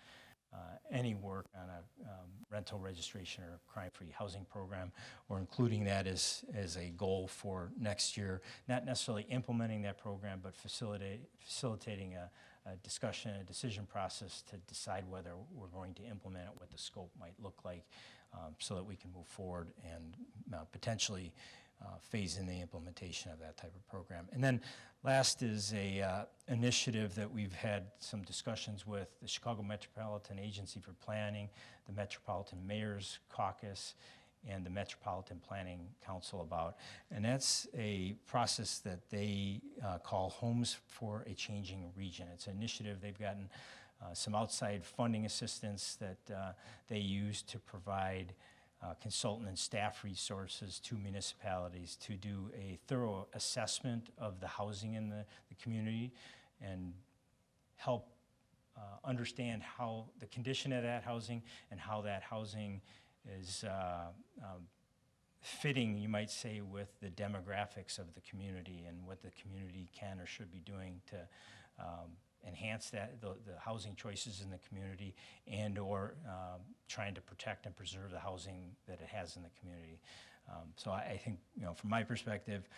any work on a rental registration or crime-free housing program, or including that as a goal for next year. Not necessarily implementing that program, but facilitating a discussion, a decision process to decide whether we're going to implement it, what the scope might look like, so that we can move forward and potentially phase in the implementation of that type of program. And then last is a initiative that we've had some discussions with the Chicago Metropolitan Agency for Planning, the Metropolitan Mayor's Caucus, and the Metropolitan Planning Council about. And that's a process that they call Homes for a Changing Region. It's an initiative. They've gotten some outside funding assistance that they use to provide consultant and staff resources to municipalities to do a thorough assessment of the housing in the community and help understand how the condition of that housing and how that housing is fitting, you might say, with the demographics of the community and what the community can or should be doing to enhance the housing choices in the community, and or trying to protect and preserve the housing that it has in the community. So I think, from my perspective,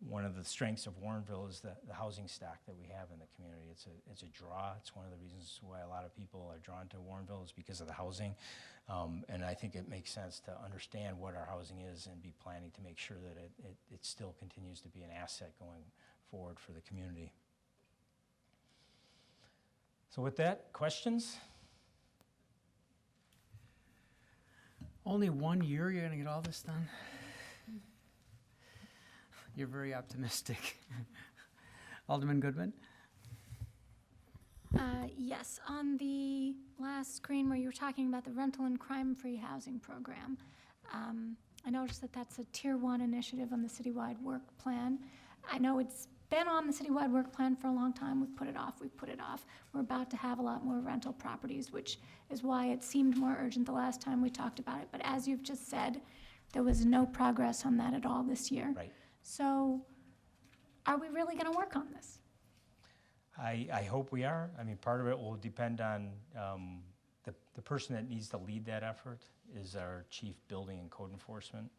one of the strengths of Warrenville is the housing stock that we have in the community. It's a draw. It's one of the reasons why a lot of people are drawn to Warrenville is because of the housing. And I think it makes sense to understand what our housing is and be planning to make sure that it still continues to be an asset going forward for the community. So with that, questions? Only 1 year, you're going to get all this done? You're very optimistic. Alderman Goodman? Yes, on the last screen where you were talking about the rental and crime-free housing program, I noticed that that's a Tier 1 initiative on the citywide work plan. I know it's been on the citywide work plan for a long time. We've put it off. We're about to have a lot more rental properties, which is why it seemed more urgent the last time we talked about it. But as you've just said, there was no progress on that at all this year. Right. So are we really going to work on this? I hope we are. I mean, part of it will depend on the person that needs to lead that effort is our chief building and code enforcement,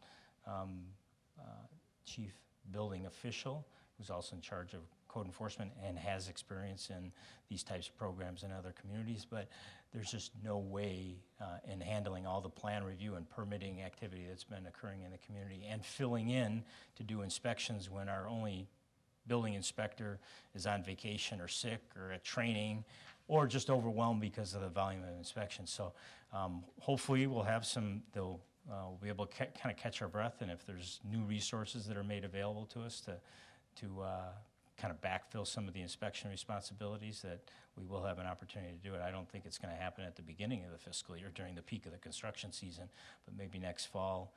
chief building official, who's also in charge of code enforcement and has experience in these types of programs in other communities. But there's just no way in handling all the plan review and permitting activity that's been occurring in the community and filling in to do inspections when our only building inspector is on vacation or sick or at training or just overwhelmed because of the volume of inspections. So hopefully we'll have we'll be able to kind of catch our breath, and if there's new resources that are made available to us to kind of backfill some of the inspection responsibilities, that we will have an opportunity to do it. I don't think it's going to happen at the beginning of the fiscal year during the peak of the construction season, but maybe next fall,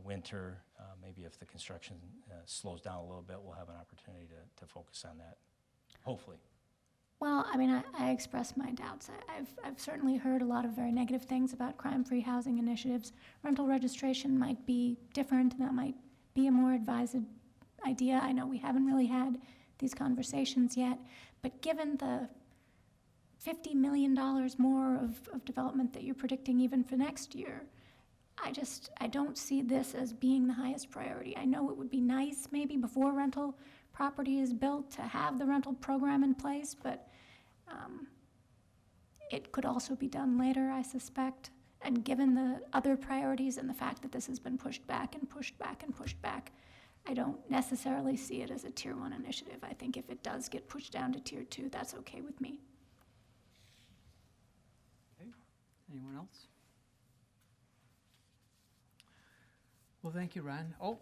winter, maybe if the construction slows down a little bit, we'll have an opportunity to focus on that, hopefully. Well, I mean, I express my doubts. I've certainly heard a lot of very negative things about crime-free housing initiatives. Rental registration might be different, and that might be a more advised idea. I know we haven't really had these conversations yet, but given the $50 million more of development that you're predicting even for next year, I don't see this as being the highest priority. I know it would be nice maybe before rental property is built to have the rental program in place, but it could also be done later, I suspect. And given the other priorities and the fact that this has been pushed back and pushed back and pushed back, I don't necessarily see it as a Tier 1 initiative. I think if it does get pushed down to Tier 2, that's okay with me. Okay. Anyone else? Well, thank you, Ron. Oh,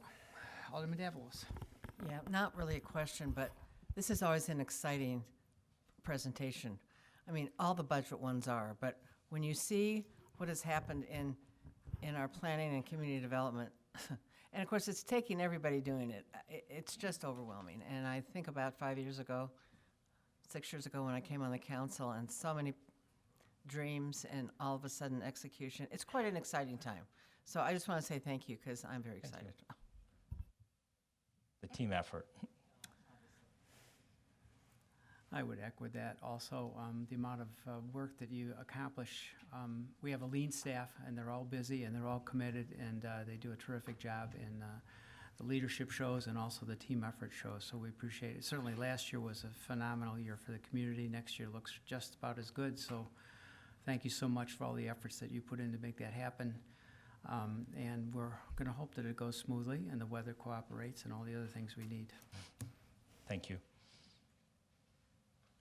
Alderman Davalos. Yeah, not really a question, but this is always an exciting presentation. I mean, all the budget ones are, but when you see what has happened in our planning and community development, and of course, it's taking everybody doing it. It's just overwhelming. And I think about 6 years ago, when I came on the council, and so many dreams and all of a sudden execution. It's quite an exciting time. So I just want to say thank you, because I'm very excited. The team effort. I would echo that also, the amount of work that you accomplish. We have a lean staff, and they're all busy, and they're all committed, and they do a terrific job in the leadership shows and also the team effort shows, so we appreciate it. Certainly last year was a phenomenal year for the community. Next year looks just about as good, so thank you so much for all the efforts that you put in to make that happen. And we're going to hope that it goes smoothly and the weather cooperates and all the other things we need. Thank you.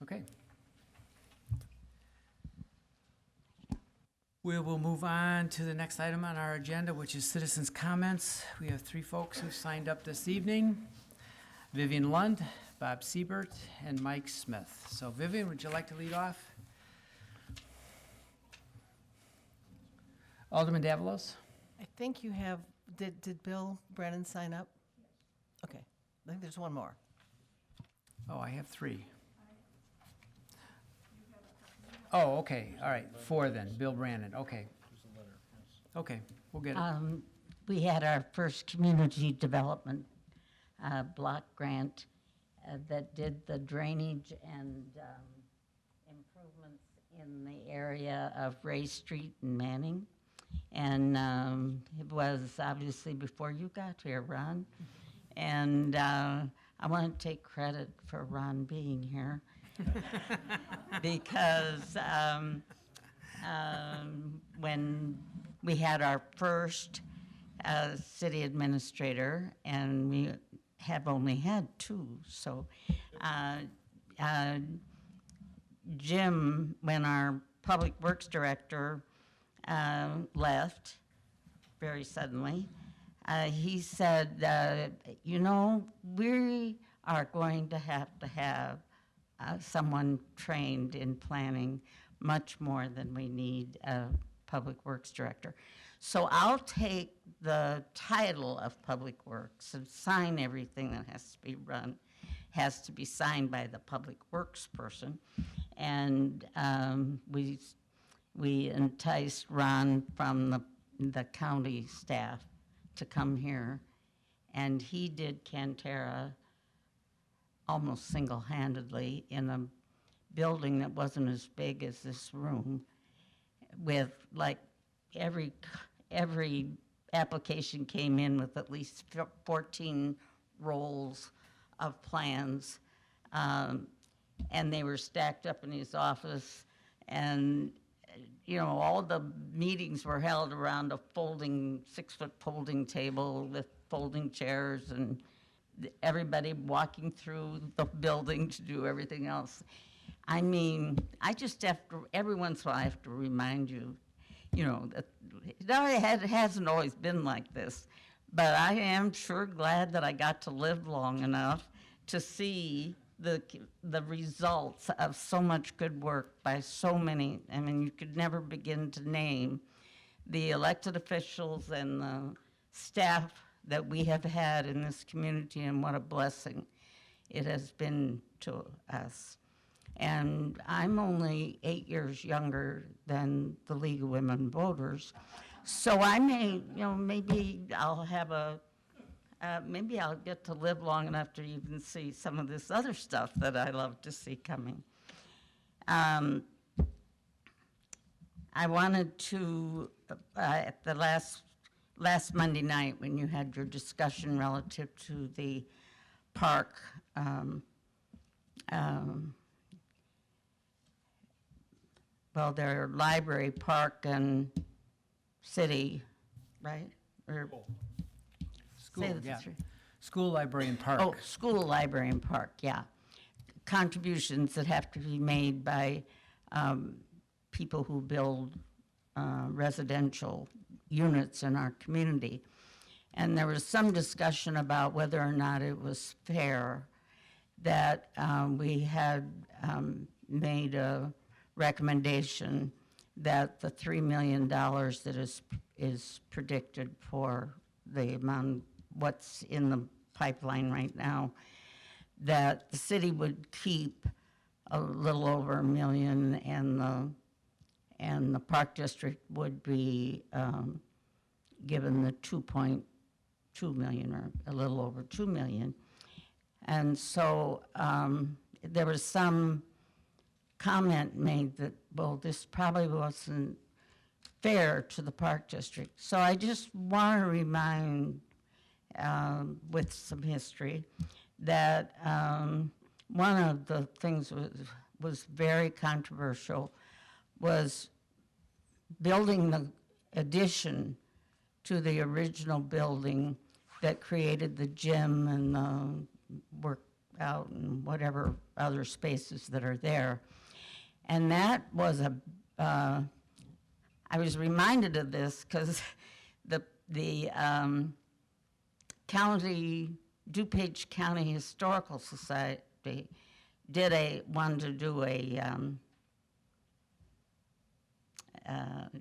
Okay. We will move on to the next item on our agenda, which is citizens' comments. We have 3 folks who signed up this evening: Vivian Lund, Bob Siebert, and Mike Smith. So Vivian, would you like to lead off? Alderman Davalos? I think you have, did Bill Brennan sign up? Okay, I think there's one more. Oh, I have 3. Oh, okay, all right, 4 then, Bill Brandon, okay. Okay, we'll get it. We had our first community development block grant that did the drainage and improvements in the area of Ray Street and Manning. And it was obviously before you got here, Ron. And I want to take credit for Ron being here because when we had our first city administrator, and we have only had 2, so Jim, when our public works director left very suddenly, he said, you know, we are going to have someone trained in planning much more than we need a public works director. So I'll take the title of Public Works and sign everything that has to be run, has to be signed by the Public Works person. And we enticed Ron from the county staff to come here, and he did Cantera almost single-handedly in a building that wasn't as big as this room, with like every application came in with at least 14 rolls of plans, and they were stacked up in his office, and you know, all the meetings were held around a 6-foot folding table with folding chairs and everybody walking through the building to do everything else. I mean, I just have to, every once in a while I have to remind you, you know, that it hasn't always been like this, but I am sure glad that I got to live long enough to see the results of so much good work by so many. I mean, you could never begin to name the elected officials and the staff that we have had in this community, and what a blessing it has been to us. And I'm only 8 years younger than the League of Women Voters, so I may, you know, maybe I'll have maybe I'll get to live long enough to even see some of this other stuff that I love to see coming. I wanted to, at the last Monday night when you had your discussion relative to the park, well, their library, park, and city, right? Or School, say the yeah. three. School, library, and park. Oh, school, library, and park, yeah. Contributions that have to be made by people who build residential units in our community. And there was some discussion about whether or not it was fair that we had made a recommendation that the $3 million that is predicted for the amount, what's in the pipeline right now, that the city would keep a little over $1 million, and the park district would be given the 2.2 million, or a little over 2 million. And so there was some comment made that, well, this probably wasn't fair to the park district. So I just want to remind, with some history, that one of the things was very controversial was building the addition to the original building that created the gym and the workout and whatever other spaces that are there. And that was I was reminded of this because the DuPage County Historical Society wanted to do a,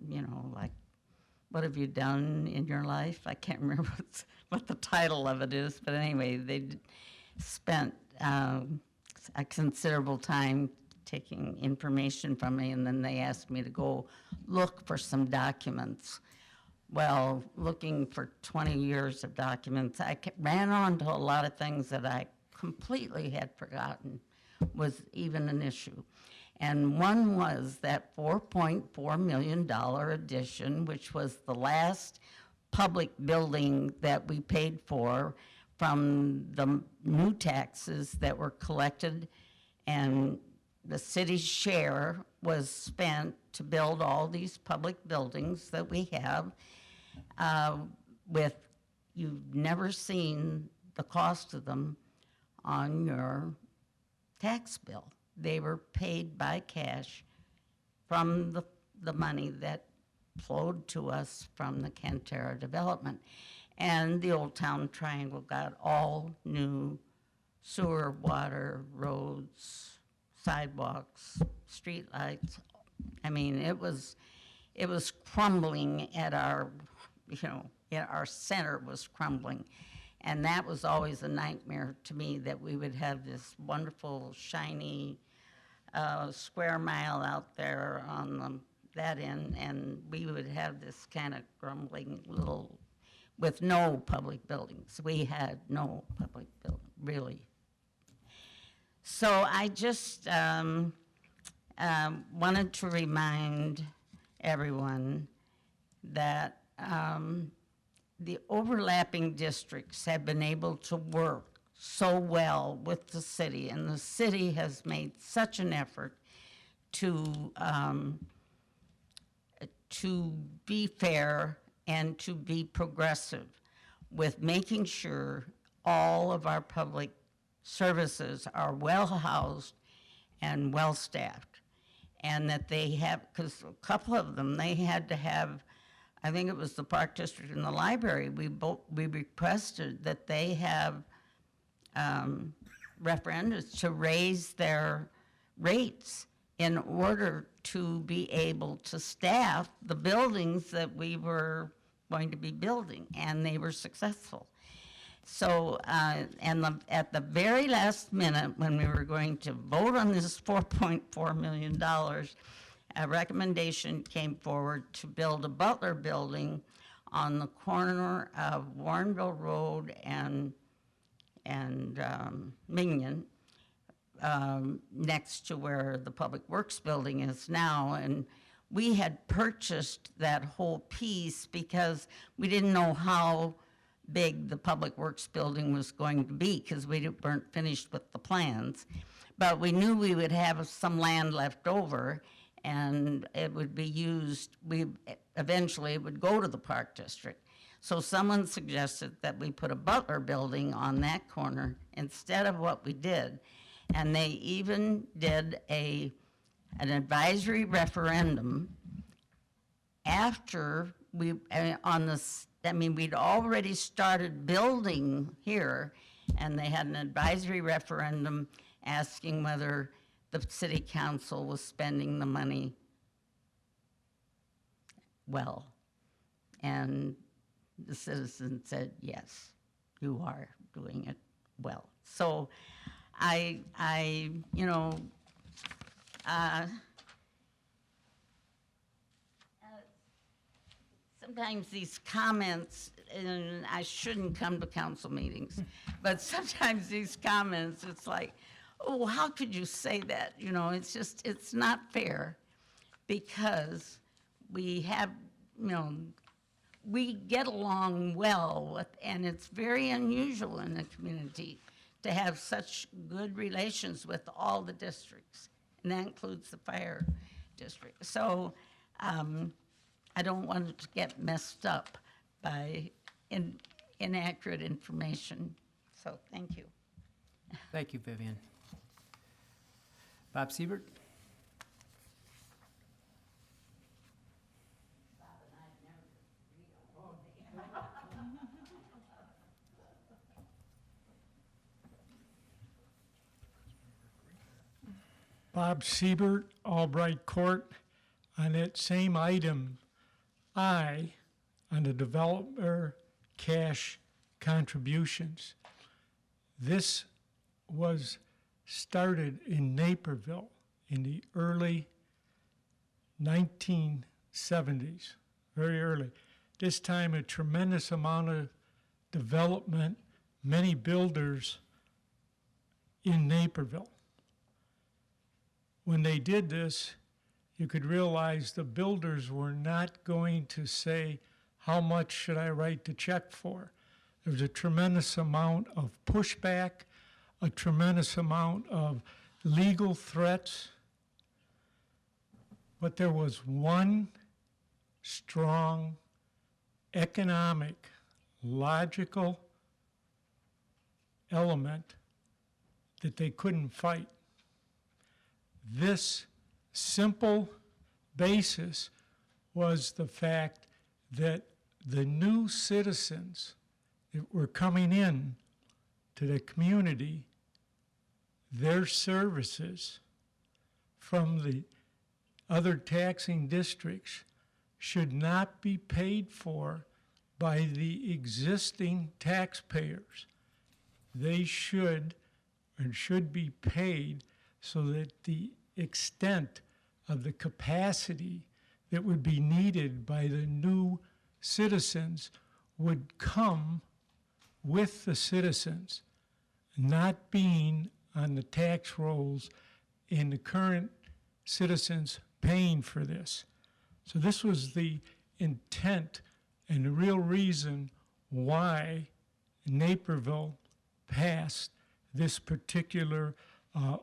you know, like, what have you done in your life? I can't remember what the title of it is, but anyway, they spent a considerable time taking information from me, and then they asked me to go look for some documents. Well, looking for 20 years of documents, I ran onto a lot of things that I completely had forgotten was even an issue. And one was that $4.4 million addition, which was the last public building that we paid for from the new taxes that were collected, and the city's share was spent to build all these public buildings that we have. You've never seen the cost of them on your tax bill. They were paid by cash from the money that flowed to us from the Cantera development. And the Old Town Triangle got all new sewer, water, roads, sidewalks, streetlights. I mean, it was crumbling at our, our center was crumbling. And that was always a nightmare to me, that we would have this wonderful, shiny square mile out there on that end, and we would have this kind of grumbling little, with no public buildings. We had no public building, really. So I just wanted to remind everyone that the overlapping districts have been able to work so well with the city, and the city has made such an effort to be fair and to be progressive with making sure all of our public services are well-housed and well-staffed. And that they have, because a couple of them, they had to have, I think it was the Park District and the library, we requested that they have referendums to raise their rates in order to be able to staff the buildings that we were going to be building, and they were successful. So, at the very last minute, when we were going to vote on this $4.4 million, a recommendation came forward to build a Butler building on the corner of Warrenville Road and Minion, next to where the Public Works building is now. And we had purchased that whole piece because we didn't know how big the Public Works building was going to be, because we weren't finished with the plans. But we knew we would have some land left over, and it would be used, eventually it would go to the Park District. So someone suggested that we put a Butler building on that corner instead of what we did. And they even did an advisory referendum after we'd already started building here, and they had an advisory referendum asking whether the city council was spending the money well. And the citizens said, yes, you are doing it well. So sometimes these comments, and I shouldn't come to council meetings, but sometimes these comments, it's like, oh, how could you say that? It's just, it's not fair, because we have, we get along well with, and it's very unusual in the community to have such good relations with all the districts, and that includes the fire district. So I don't want it to get messed up by inaccurate information. So thank you. Thank you, Vivian. Bob Siebert? Bob Siebert, Albright Court. On that same item, on the developer cash contributions. This was started in Naperville in the early 1970s, very early. This time a tremendous amount of development, many builders in Naperville. When they did this, you could realize the builders were not going to say, how much should I write the check for? There was a tremendous amount of pushback, a tremendous amount of legal threats. But there was one strong, economic, logical element that they couldn't fight. This simple basis was the fact that the new citizens that were coming in to the community, their services from the other taxing districts should not be paid for by the existing taxpayers. They should be paid so that the extent of the capacity that would be needed by the new citizens would come with the citizens, not being on the tax rolls in the current citizens paying for this. So this was the intent and the real reason why Naperville passed this particular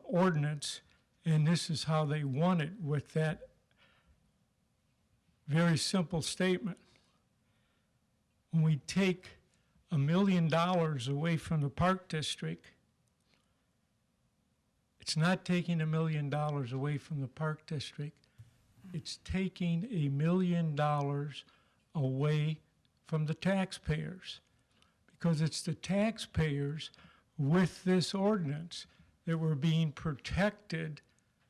ordinance, and this is how they won it, with that very simple statement. When we take $1 million away from the Park District, it's not taking $1 million away from the Park District, it's taking $1 million away from the taxpayers. Because it's the taxpayers with this ordinance that were being protected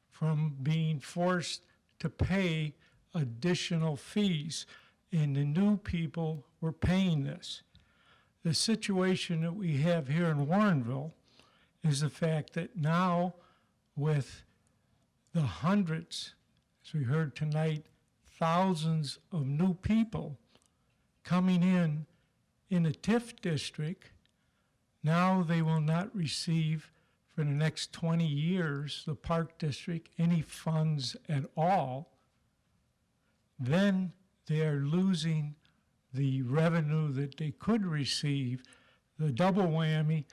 from being forced to pay additional fees, and the new people were paying this. The situation that we have here in Warrenville is the fact that now, with the hundreds, as we heard tonight, thousands of new people coming in the TIF district, now they will not receive for the next 20 years, the Park District, any funds at all. Then they are losing the revenue that they could receive, the double whammy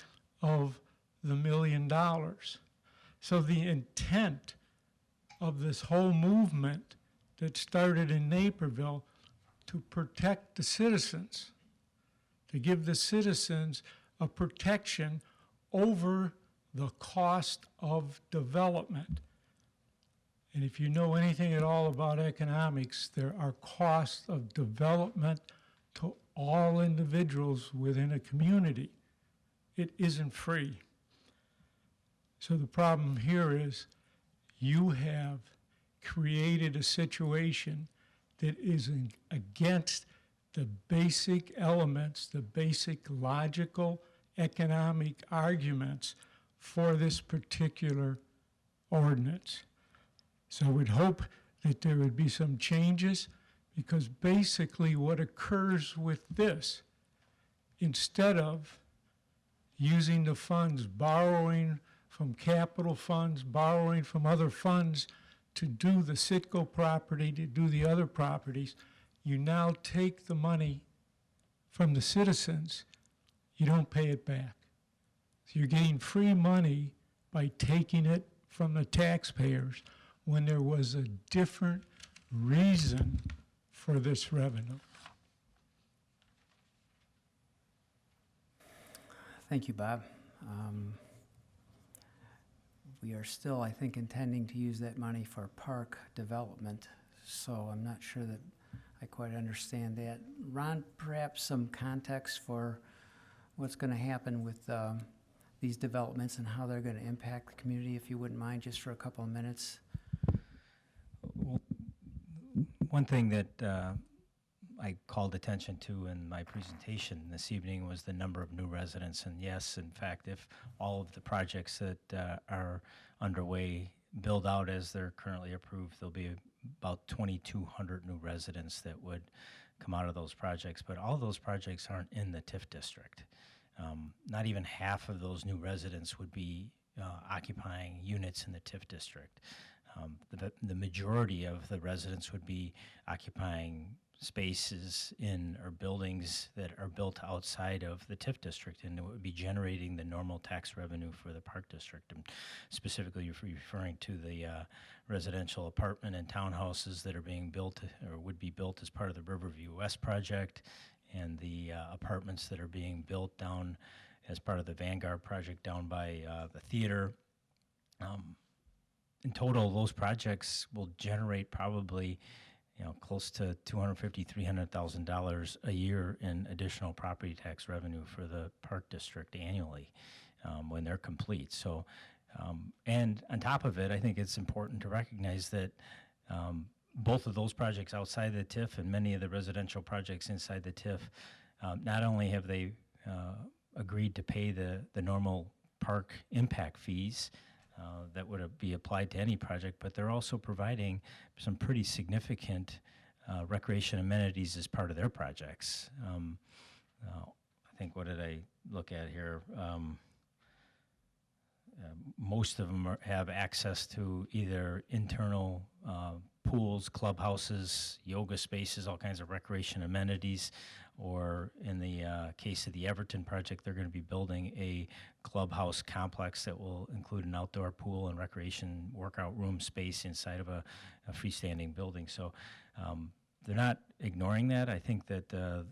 of the $1 million. So the intent of this whole movement that started in Naperville to protect the citizens, to give the citizens a protection over the cost of development. And if you know anything at all about economics, there are costs of development to all individuals within a community. It isn't free. So the problem here is you have created a situation that is against the basic elements, the basic logical economic arguments for this particular ordinance. So I would hope that there would be some changes, because basically what occurs with this, instead of using the funds, borrowing from capital funds, borrowing from other funds to do the Citgo property, to do the other properties, you now take the money from the citizens, you don't pay it back. So you're getting free money by taking it from the taxpayers when there was a different reason for this revenue. Thank you, Bob. We are still, I think, intending to use that money for park development, so I'm not sure that I quite understand that. Ron, perhaps some context for what's going to happen with these developments and how they're going to impact the community, if you wouldn't mind, just for a couple of minutes. Well, one thing that I called attention to in my presentation this evening was the number of new residents. And yes, in fact, if all of the projects that are underway build out as they're currently approved, there'll be about 2,200 new residents that would come out of those projects. But all of those projects aren't in the TIF district. Not even half of those new residents would be occupying units in the TIF district. The majority of the residents would be occupying spaces in or buildings that are built outside of the TIF district, and it would be generating the normal tax revenue for the Park District. And specifically, you're referring to the residential apartment and townhouses that are being built or would be built as part of the Riverview West project, and the apartments that are being built down as part of the Vanguard project down by the theater. In total, those projects will generate probably close to $250,000, $300,000 a year in additional property tax revenue for the Park District annually when they're complete. So And on top of it, I think it's important to recognize that both of those projects outside the TIF and many of the residential projects inside the TIF, not only have they agreed to pay the normal park impact fees that would be applied to any project, but they're also providing some pretty significant recreation amenities as part of their projects. I think, what did I look at here? Most of them have access to either internal pools, clubhouses, yoga spaces, all kinds of recreation amenities, or in the case of the Everton project, they're going to be building a clubhouse complex that will include an outdoor pool and recreation workout room space inside of a freestanding building. So they're not ignoring that. I think that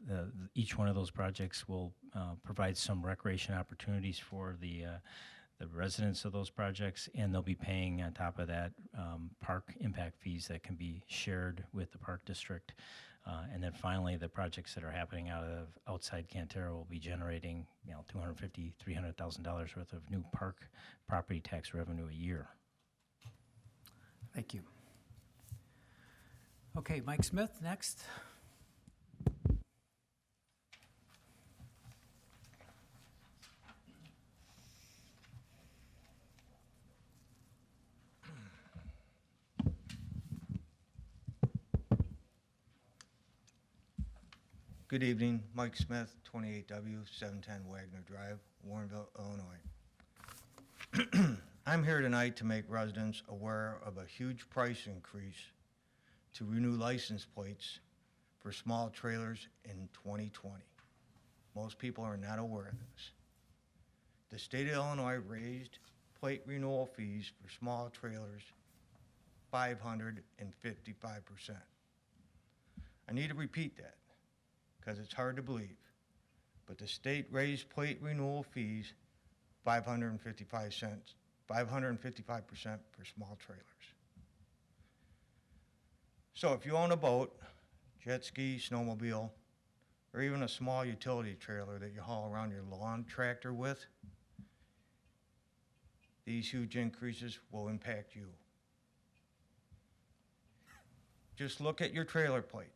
each one of those projects will provide some recreation opportunities for the residents of those projects, and they'll be paying on top of that park impact fees that can be shared with the park district. And then finally, the projects that are happening outside Cantera will be generating, $250,000, $300,000 worth of new park property tax revenue a year. Thank you. Okay, Mike Smith, next. Good evening, Mike Smith, 28W 710 Wagner Drive, Warrenville, Illinois. I'm here tonight to make residents aware of a huge price increase to renew license plates for small trailers in 2020. Most people are not aware of this. The state of Illinois raised plate renewal fees for small trailers 555%. I need to repeat that, because it's hard to believe, but the state raised plate renewal fees 555% for small trailers. So if you own a boat, jet ski, snowmobile, or even a small utility trailer that you haul around your lawn tractor with, these huge increases will impact you. Just look at your trailer plate.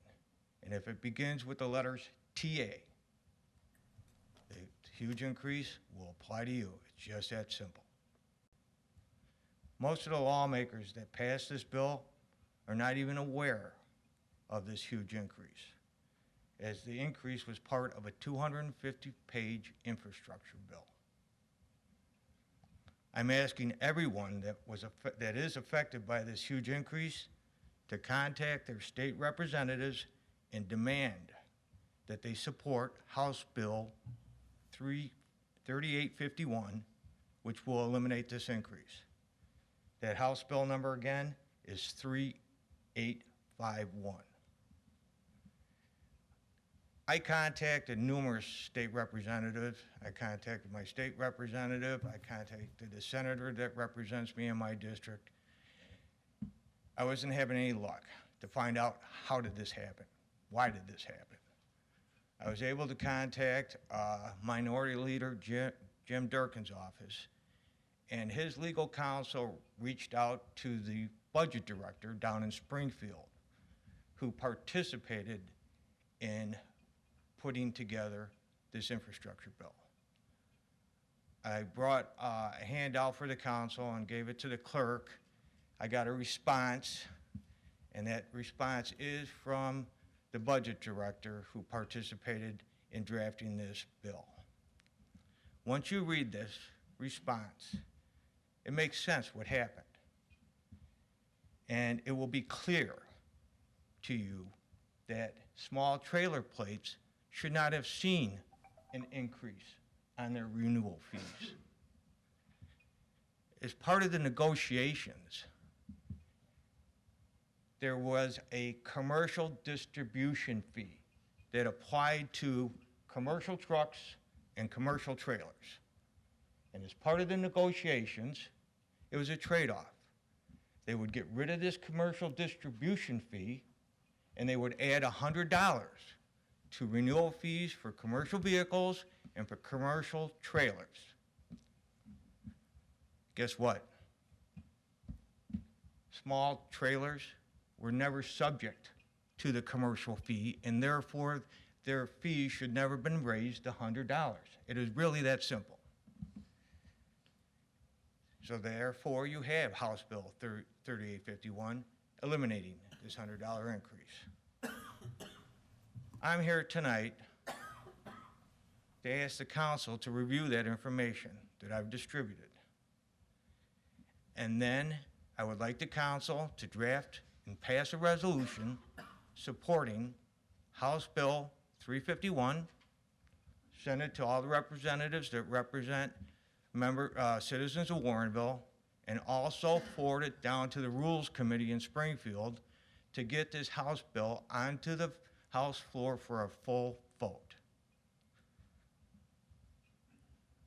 And if it begins with the letters TA, the huge increase will apply to you. It's just that simple. Most of the lawmakers that passed this bill are not even aware of this huge increase, as the increase was part of a 250-page infrastructure bill. I'm asking everyone that is affected by this huge increase to contact their state representatives and demand that they support House Bill 3851, which will eliminate this increase. That House Bill number again is 3851. I contacted numerous state representatives. I contacted my state representative. I contacted the senator that represents me in my district. I wasn't having any luck to find out how did this happen. Why did this happen? I was able to contact Minority Leader Jim Durkin's office, and his legal counsel reached out to the budget director down in Springfield, who participated in putting together this infrastructure bill. I brought a handout for the council and gave it to the clerk. I got a response, and that response is from the budget director who participated in drafting this bill. Once you read this response, it makes sense what happened. And it will be clear to you that small trailer plates should not have seen an increase on their renewal fees. As part of the negotiations, there was a commercial distribution fee that applied to commercial trucks and commercial trailers. And as part of the negotiations, it was a trade-off. They would get rid of this commercial distribution fee, and they would add $100 to renewal fees for commercial vehicles and for commercial trailers. Guess what? Small trailers were never subject to the commercial fee, and therefore their fee should never have been raised to $100. It is really that simple. So therefore, you have House Bill 3851 eliminating this $100 increase. I'm here tonight to ask the council to review that information that I've distributed. And then I would like the council to draft and pass a resolution supporting House Bill 351, send it to all the representatives that represent citizens of Warrenville, and also forward it down to the Rules Committee in Springfield to get this House bill onto the House floor for a full vote.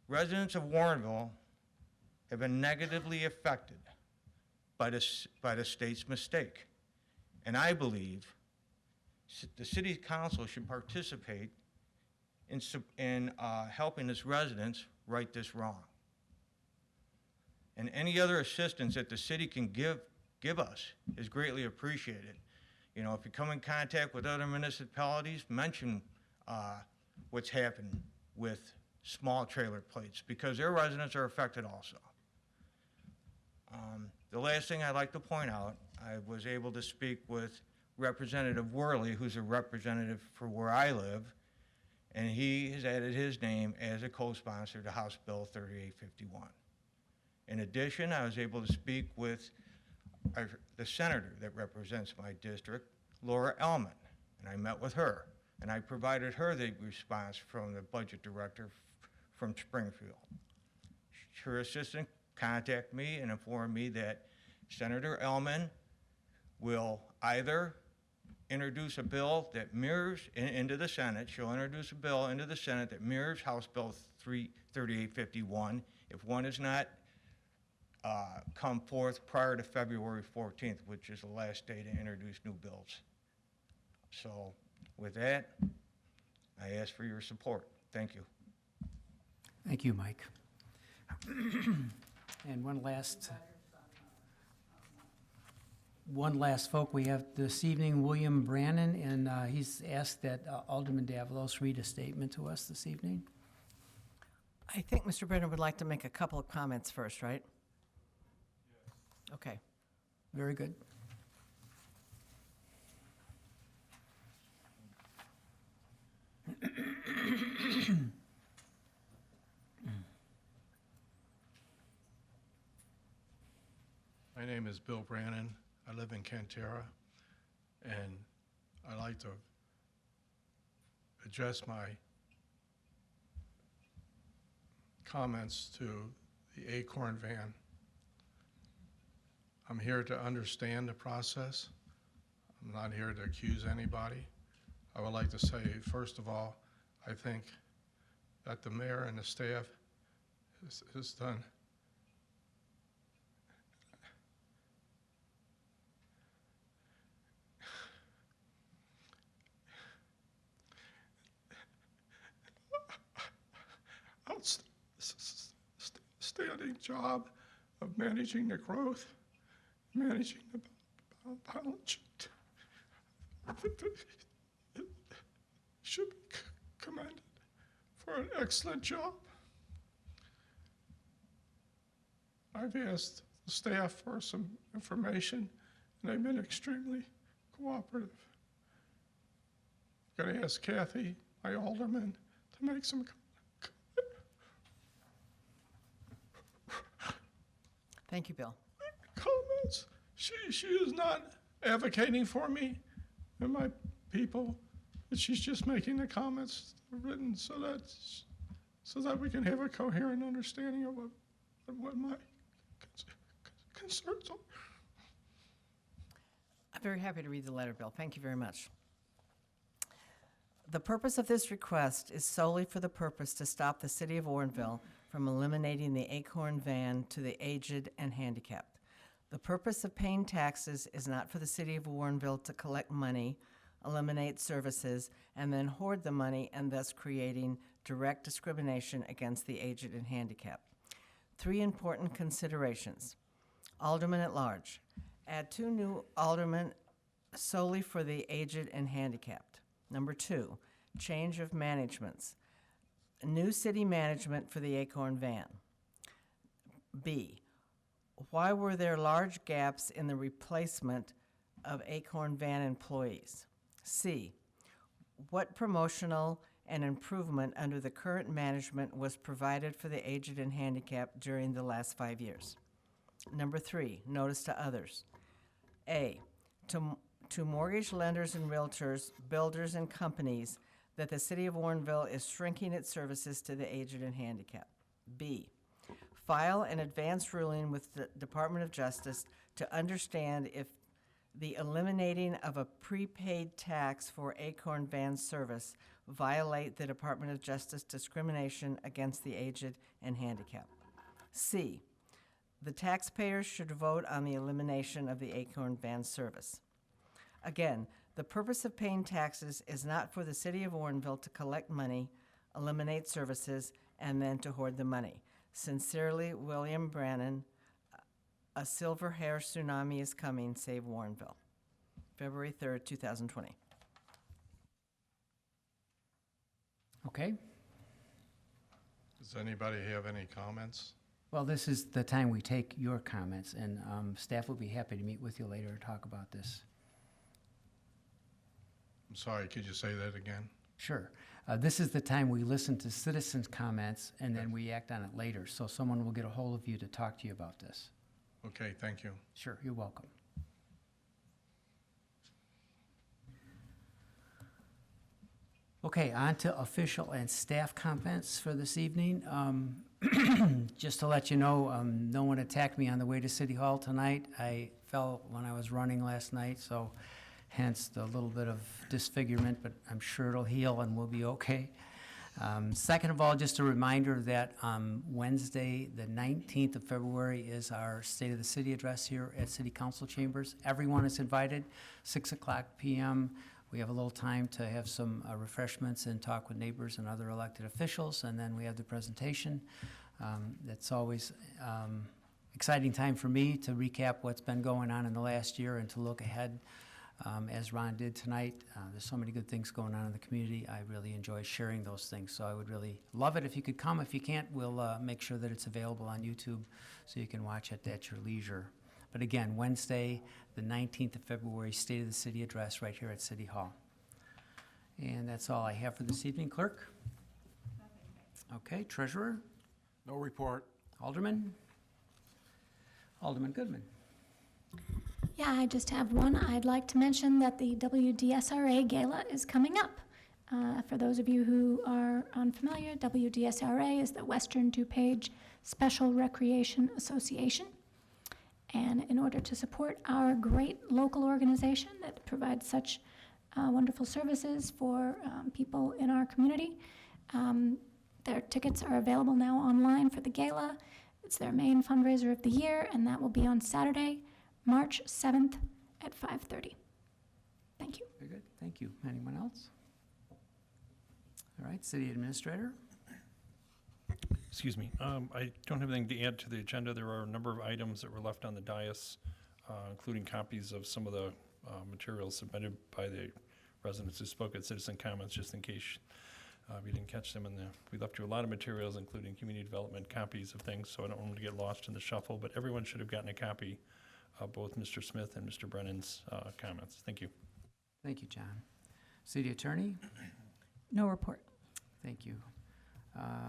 Residents of Warrenville have been negatively affected by the state's mistake, and I believe the city council should participate in helping its residents right this wrong. And any other assistance that the city can give us is greatly appreciated. You know, if you come in contact with other municipalities, mention what's happened with small trailer plates, because their residents are affected also. The last thing I'd like to point out, I was able to speak with Representative Worley, who's a representative for where I live, and he has added his name as a co-sponsor to House Bill 3851. In addition, I was able to speak with the senator that represents my district, Laura Ellman, and I met with her, and I provided her the response from the budget director from Springfield. Her assistant contacted me and informed me that Senator Ellman will either introduce a bill that mirrors into the Senate. She'll introduce a bill into the Senate that mirrors House Bill 3851 if one is not come forth prior to February 14th, which is the last day to introduce new bills. So with that, I ask for your support. Thank you. Thank you, Mike. And one last folk we have this evening, William Brannon, and he's asked that Alderman Davalos read a statement to us this evening. I think Mr. Brennan would like to make a couple of comments first, right? Yes. Okay. Very good. My name is Bill Brannon. I live in Cantera, and I'd like to address my comments to the Acorn van. I'm here to understand the process. I'm not here to accuse anybody. I would like to say, first of all, I think that the mayor and the staff has done outstanding job of managing the growth, managing the balance sheet. I think that it should be commended for an excellent job. I've asked the staff for some information, and they've been extremely cooperative. I'm going to ask Kathy, my alderman, to make some Thank you, Bill. comments. She is not advocating for me and my people, but she's just making the comments written so that we can have a coherent understanding of what my concerns are. I'm very happy to read the letter, Bill. Thank you very much. The purpose of this request is solely for the purpose to stop the city of Warrenville from eliminating the Acorn van to the aged and handicapped. The purpose of paying taxes is not for the city of Warrenville to collect money, eliminate services, and then hoard the money and thus creating direct discrimination against the aged and handicapped. 3 important considerations. Alderman at large. Add 2 new aldermen solely for the aged and handicapped. Number 2, change of managements. New city management for the Acorn van. B, why were there large gaps in the replacement of Acorn van employees? C, what promotional and improvement under the current management was provided for the aged and handicapped during the last 5 years? Number 3, notice to others. A, to mortgage lenders and realtors, builders, and companies that the city of Warrenville is shrinking its services to the aged and handicapped. B, file an advance ruling with the Department of Justice to understand if the eliminating of a prepaid tax for Acorn van service violate the Department of Justice discrimination against the aged and handicapped. C, the taxpayers should vote on the elimination of the Acorn van service. Again, the purpose of paying taxes is not for the city of Warrenville to collect money, eliminate services, and then to hoard the money. Sincerely, William Brannon. A silver hair tsunami is coming, save Warrenville. February 3rd, 2020. Okay, Does anybody have any comments? well, this is the time we take your comments, and staff will be happy to meet with you later to talk about this. I'm sorry, could you say that again? Sure. This is the time we listen to citizens' comments, and then we act on it later. So someone will get a hold of you to talk to you about this. Okay, thank you. Sure, you're welcome. Okay, on to official and staff comments for this evening. Just to let you know, no one attacked me on the way to City Hall tonight. I fell when I was running last night, so hence the little bit of disfigurement, but I'm sure it'll heal and we'll be okay. Second of all, just a reminder that Wednesday, the 19th of February, is our State of the City address here at City Council Chambers. Everyone is invited, 6 o'clock p.m. We have a little time to have some refreshments and talk with neighbors and other elected officials, and then we have the presentation. That's always exciting time for me to recap what's been going on in the last year and to look ahead. As Ron did tonight, there's so many good things going on in the community. I really enjoy sharing those things, so I would really love it if you could come. If you can't, we'll make sure that it's available on YouTube so you can watch it at your leisure. But again, Wednesday, the 19th of February, State of the City address right here at City Hall. And that's all I have for this evening. Clerk? Okay, Treasurer? No report. Alderman? Alderman Goodman? Yeah, I just have one. I'd like to mention that the WDSRA Gala is coming up. For those of you who are unfamiliar, WDSRA is the Western DuPage Special Recreation Association. And in order to support our great local organization that provides such wonderful services for people in our community, their tickets are available now online for the gala. It's their main fundraiser of the year, and that will be on Saturday, March 7th at 5:30. Thank you. Very good, thank you. Anyone else? All right, City Administrator? Excuse me. I don't have anything to add to the agenda. There are a number of items that were left on the dais, including copies of some of the materials submitted by the residents who spoke at citizen comments, just in case we didn't catch them. We left you a lot of materials, including community development copies of things, so I don't want them to get lost in the shuffle, but everyone should have gotten a copy of both Mr. Smith and Mr. Brennan's comments. Thank you. Thank you, John. City Attorney? No report. Thank you.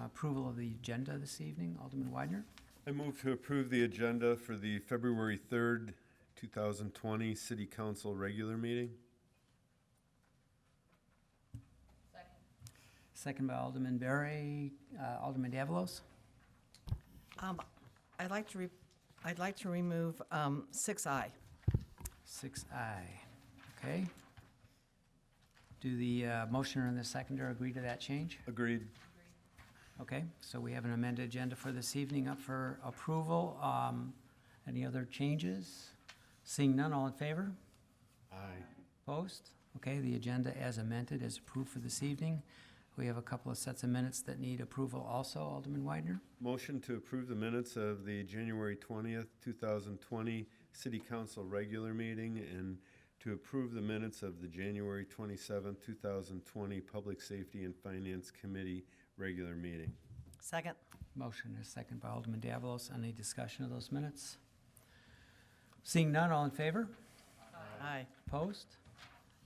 Approval of the agenda this evening, Alderman Widener. I move to approve the agenda for the February 3rd, 2020 City Council regular meeting. Second by Alderman Berry. Alderman Davalos. I'd like to remove 6I. 6I. Okay. Do the motioner and the seconder agree to that change? Agreed. Okay, so we have an amended agenda for this evening up for approval. Any other changes? Seeing none, all in favor? Aye. Opposed? Okay, the agenda as amended is approved for this evening. We have a couple of sets of minutes that need approval also. Alderman Widener? Motion to approve the minutes of the January 20th, 2020 City Council regular meeting and to approve the minutes of the January 27th, 2020 Public Safety and Finance Committee regular meeting. Second. Motion is second by Alderman Davalos. Any discussion of those minutes? Seeing none, all in favor? Aye. Opposed?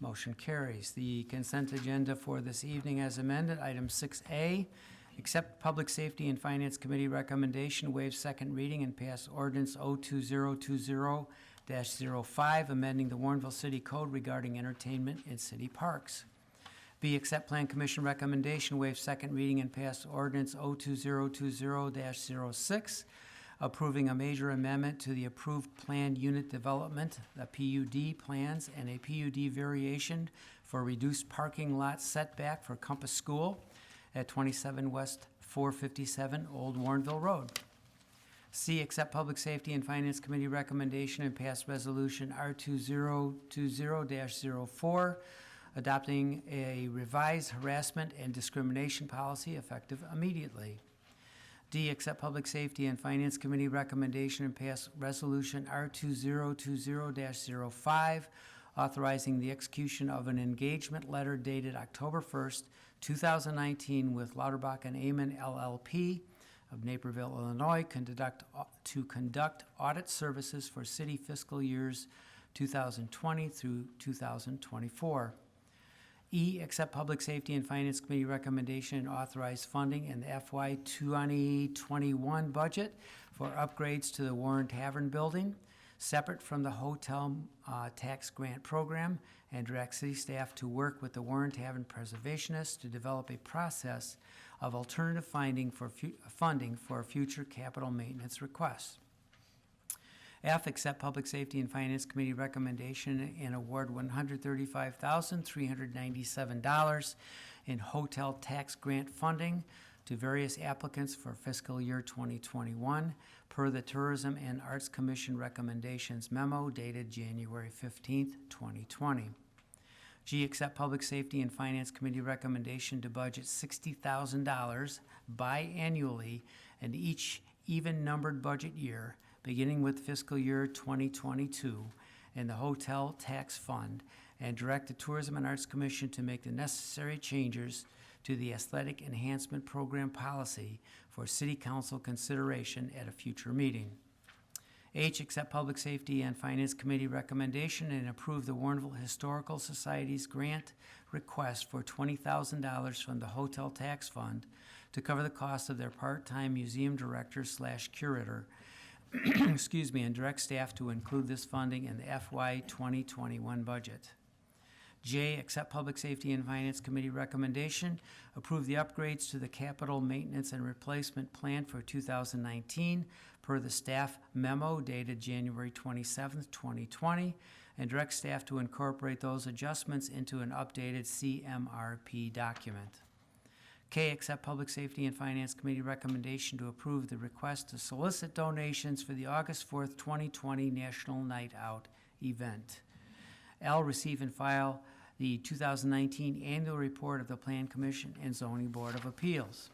Motion carries. The consent agenda for this evening as amended, item 6A, accept Public Safety and Finance Committee recommendation, waive second reading and pass ordinance 02020-05, amending the Warrenville City Code regarding entertainment in city parks. B, accept Plan Commission recommendation, waive second reading and pass ordinance 02020-06, approving a major amendment to the approved planned unit development, the PUD plans, and a PUD variation for reduced parking lot setback for Compass School at 27 West 457 Old Warrenville Road. C, accept Public Safety and Finance Committee recommendation and pass resolution R2020-04, adopting a revised harassment and discrimination policy effective immediately. D, accept Public Safety and Finance Committee recommendation and pass resolution R2020-05, authorizing the execution of an engagement letter dated October 1st, 2019 with Lauterbach and Amen LLP of Naperville, Illinois, to conduct audit services for city fiscal years 2020 through 2024. E, accept Public Safety and Finance Committee recommendation and authorize funding in the FY 2021 budget for upgrades to the Warren Tavern building, separate from the hotel tax grant program, and direct city staff to work with the Warren Tavern preservationists to develop a process of alternative funding for future capital maintenance requests. F, accept Public Safety and Finance Committee recommendation and award $135,397 in hotel tax grant funding to various applicants for fiscal year 2021 per the Tourism and Arts Commission recommendations memo dated January 15th, 2020. G, accept Public Safety and Finance Committee recommendation to budget $60,000 biannually in each even-numbered budget year beginning with fiscal year 2022 in the Hotel Tax Fund, and direct the Tourism and Arts Commission to make the necessary changes to the Athletic Enhancement Program policy for City Council consideration at a future meeting. H, accept Public Safety and Finance Committee recommendation and approve the Warrenville Historical Society's grant request for $20,000 from the Hotel Tax Fund to cover the cost of their part-time museum director/curator, and direct staff to include this funding in the FY 2021 budget. J, accept Public Safety and Finance Committee recommendation, approve the upgrades to the capital maintenance and replacement plan for 2019 per the staff memo dated January 27th, 2020, and direct staff to incorporate those adjustments into an updated CMRP document. K, accept Public Safety and Finance Committee recommendation to approve the request to solicit donations for the August 4th, 2020 National Night Out event. L, receive and file the 2019 annual report of the Plan Commission and Zoning Board of Appeals.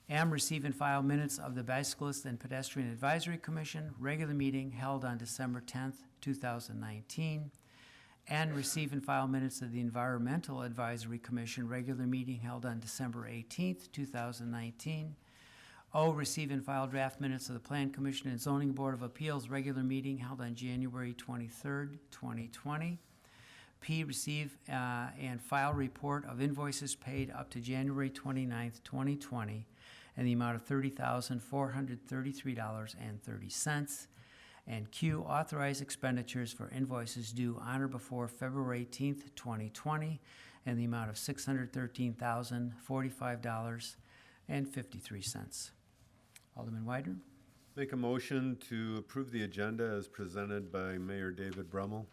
M, receive and file minutes of the Bicyclist and Pedestrian Advisory Commission regular meeting held on December 10th, 2019. And receive and file minutes of the Environmental Advisory Commission regular meeting held on December 18th, 2019. O, receive and file draft minutes of the Plan Commission and Zoning Board of Appeals regular meeting held on January 23rd, 2020. P, receive and file report of invoices paid up to January 29th, 2020 in the amount of $30,433.30. And Q, authorize expenditures for invoices due on or before February 18th, 2020 in the amount of $613,045.53. Alderman Widener? Make a motion to approve the agenda as presented by Mayor David Brummel.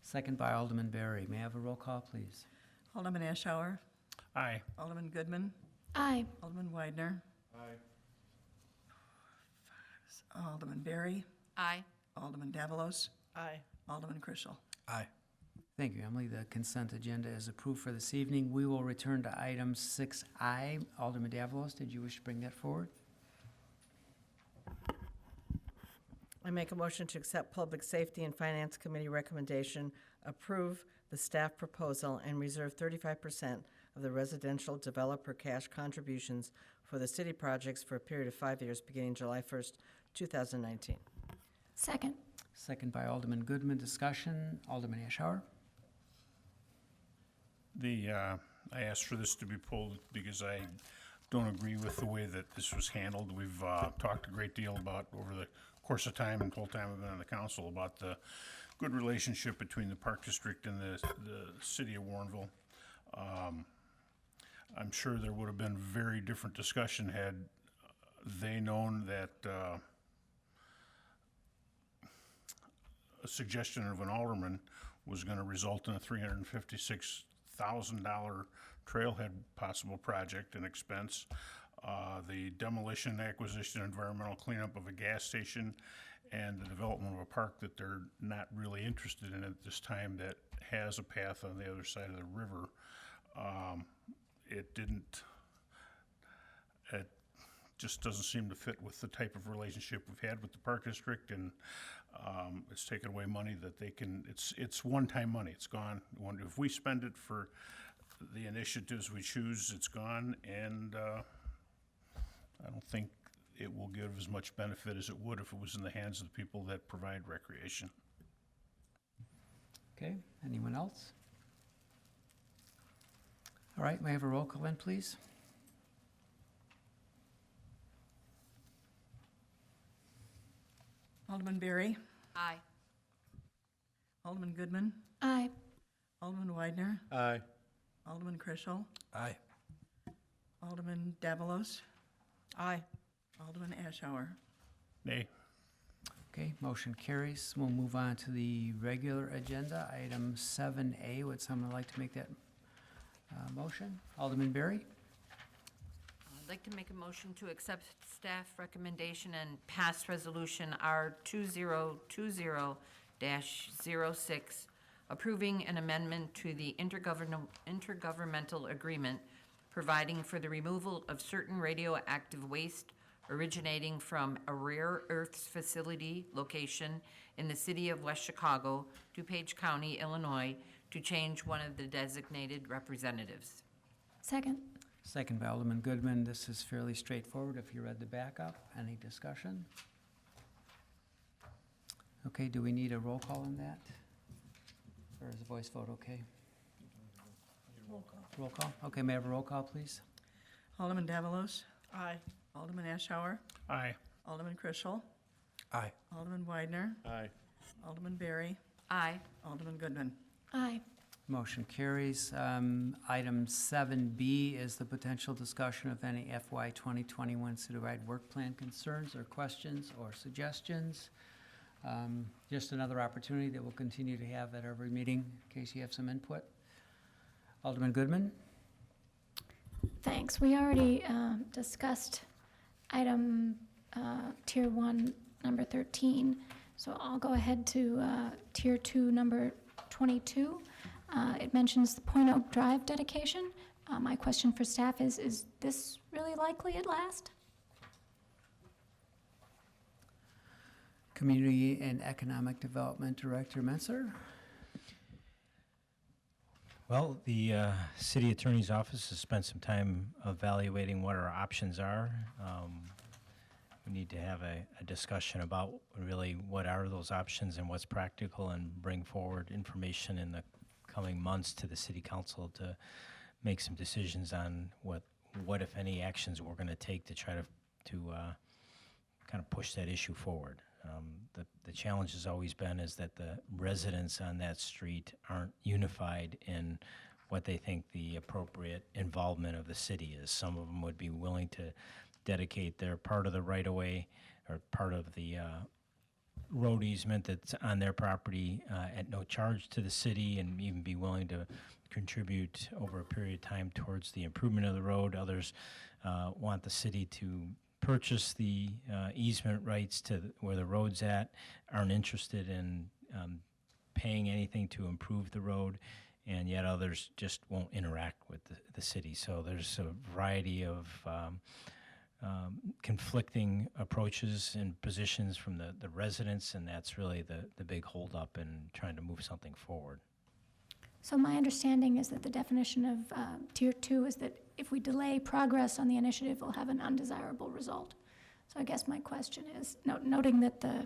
Second by Alderman Berry. May I have a roll call, please? Alderman Ashour. Aye. Alderman Goodman. Aye. Alderman Widener. Aye. Alderman Berry. Aye. Alderman Davalos. Aye. Alderman Chrisell. Aye. Thank you, Emily. The consent agenda is approved for this evening. We will return to item 6I. Alderman Davalos, did you wish to bring that forward? I make a motion to accept Public Safety and Finance Committee recommendation, approve the staff proposal, and reserve 35% of the residential developer cash contributions for the city projects for a period of 5 years beginning July 1st, 2019. Second. Second by Alderman Goodman. Discussion. Alderman Ashour. I asked for this to be pulled because I don't agree with the way that this was handled. We've talked a great deal about, over the course of time and the whole time I've been on the council, about the good relationship between the Park District and the city of Warrenville. I'm sure there would have been very different discussion had they known that a suggestion of an alderman was going to result in a $356,000 trailhead possible project and expense, the demolition, acquisition, environmental cleanup of a gas station, and the development of a park that they're not really interested in at this time that has a path on the other side of the river. It just doesn't seem to fit with the type of relationship we've had with the Park District, and it's taken away money that they can, it's one-time money, it's gone. If we spend it for the initiatives we choose, it's gone, and I don't think it will give as much benefit as it would if it was in the hands of the people that provide recreation. Okay, anyone else? All right, may I have a roll call in, please? Alderman Berry. Aye. Alderman Goodman. Aye. Alderman Widener. Aye. Alderman Krischel. Aye. Alderman Davalos. Aye. Alderman Ashour. Nay. Okay, motion carries. We'll move on to the regular agenda, item 7A. Would someone like to make that motion? Alderman Berry? I'd like to make a motion to accept staff recommendation and pass resolution R 2020-06, approving an amendment to the intergovernmental agreement providing for the removal of certain radioactive waste originating from a rare earths facility location in the city of West Chicago, DuPage County, Illinois, to change one of the designated representatives. Second. Second by Alderman Goodman. This is fairly straightforward if you read the backup. Any discussion? Okay, do we need a roll call on that? Or is a voice vote okay? Roll call. Roll call? Okay, may I have a roll call, please? Alderman Davalos. Aye. Alderman Ashour. Aye. Alderman Krischel. Aye. Alderman Widener. Aye. Alderman Berry. Aye. Alderman Goodman. Aye. Motion carries. Item 7B is the potential discussion of any FY 2021 citywide work plan concerns or questions or suggestions. Just another opportunity that we'll continue to have at every meeting in case you have some input. Alderman Goodman? Thanks. We already discussed item Tier 1, number 13, so I'll go ahead to Tier 2, number 22. It mentions the Point Oak Drive dedication. My question for staff is this really likely at last? Community and Economic Development Director Menser? Well, the city attorney's office has spent some time evaluating what our options are. We need to have a discussion about really what are those options and what's practical, and bring forward information in the coming months to the city council to make some decisions on what if any actions we're going to take to try to kind of push that issue forward. The challenge has always been is that the residents on that street aren't unified in what they think the appropriate involvement of the city is. Some of them would be willing to dedicate their part of the right-of-way or part of the road easement that's on their property at no charge to the city, and even be willing to contribute over a period of time towards the improvement of the road. Others want the city to purchase the easement rights to where the road's at, aren't interested in paying anything to improve the road, and yet others just won't interact with the city. So there's a variety of conflicting approaches and positions from the residents, and that's really the big holdup in trying to move something forward. So my understanding is that the definition of Tier 2 is that if we delay progress on the initiative, we'll have an undesirable result. So I guess my question is, noting that the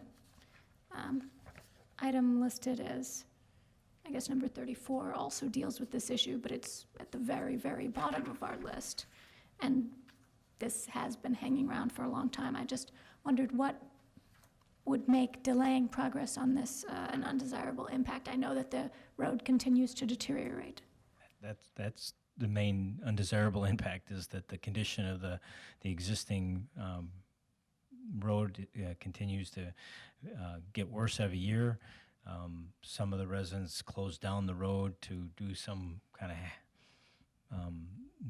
item listed as, I guess, number 34 also deals with this issue, but it's at the very, very bottom of our list. And this has been hanging around for a long time. I just wondered what would make delaying progress on this an undesirable impact. I know that the road continues to deteriorate. That's the main undesirable impact, is that the condition of the existing road continues to get worse every year. Some of the residents close down the road to do some kind of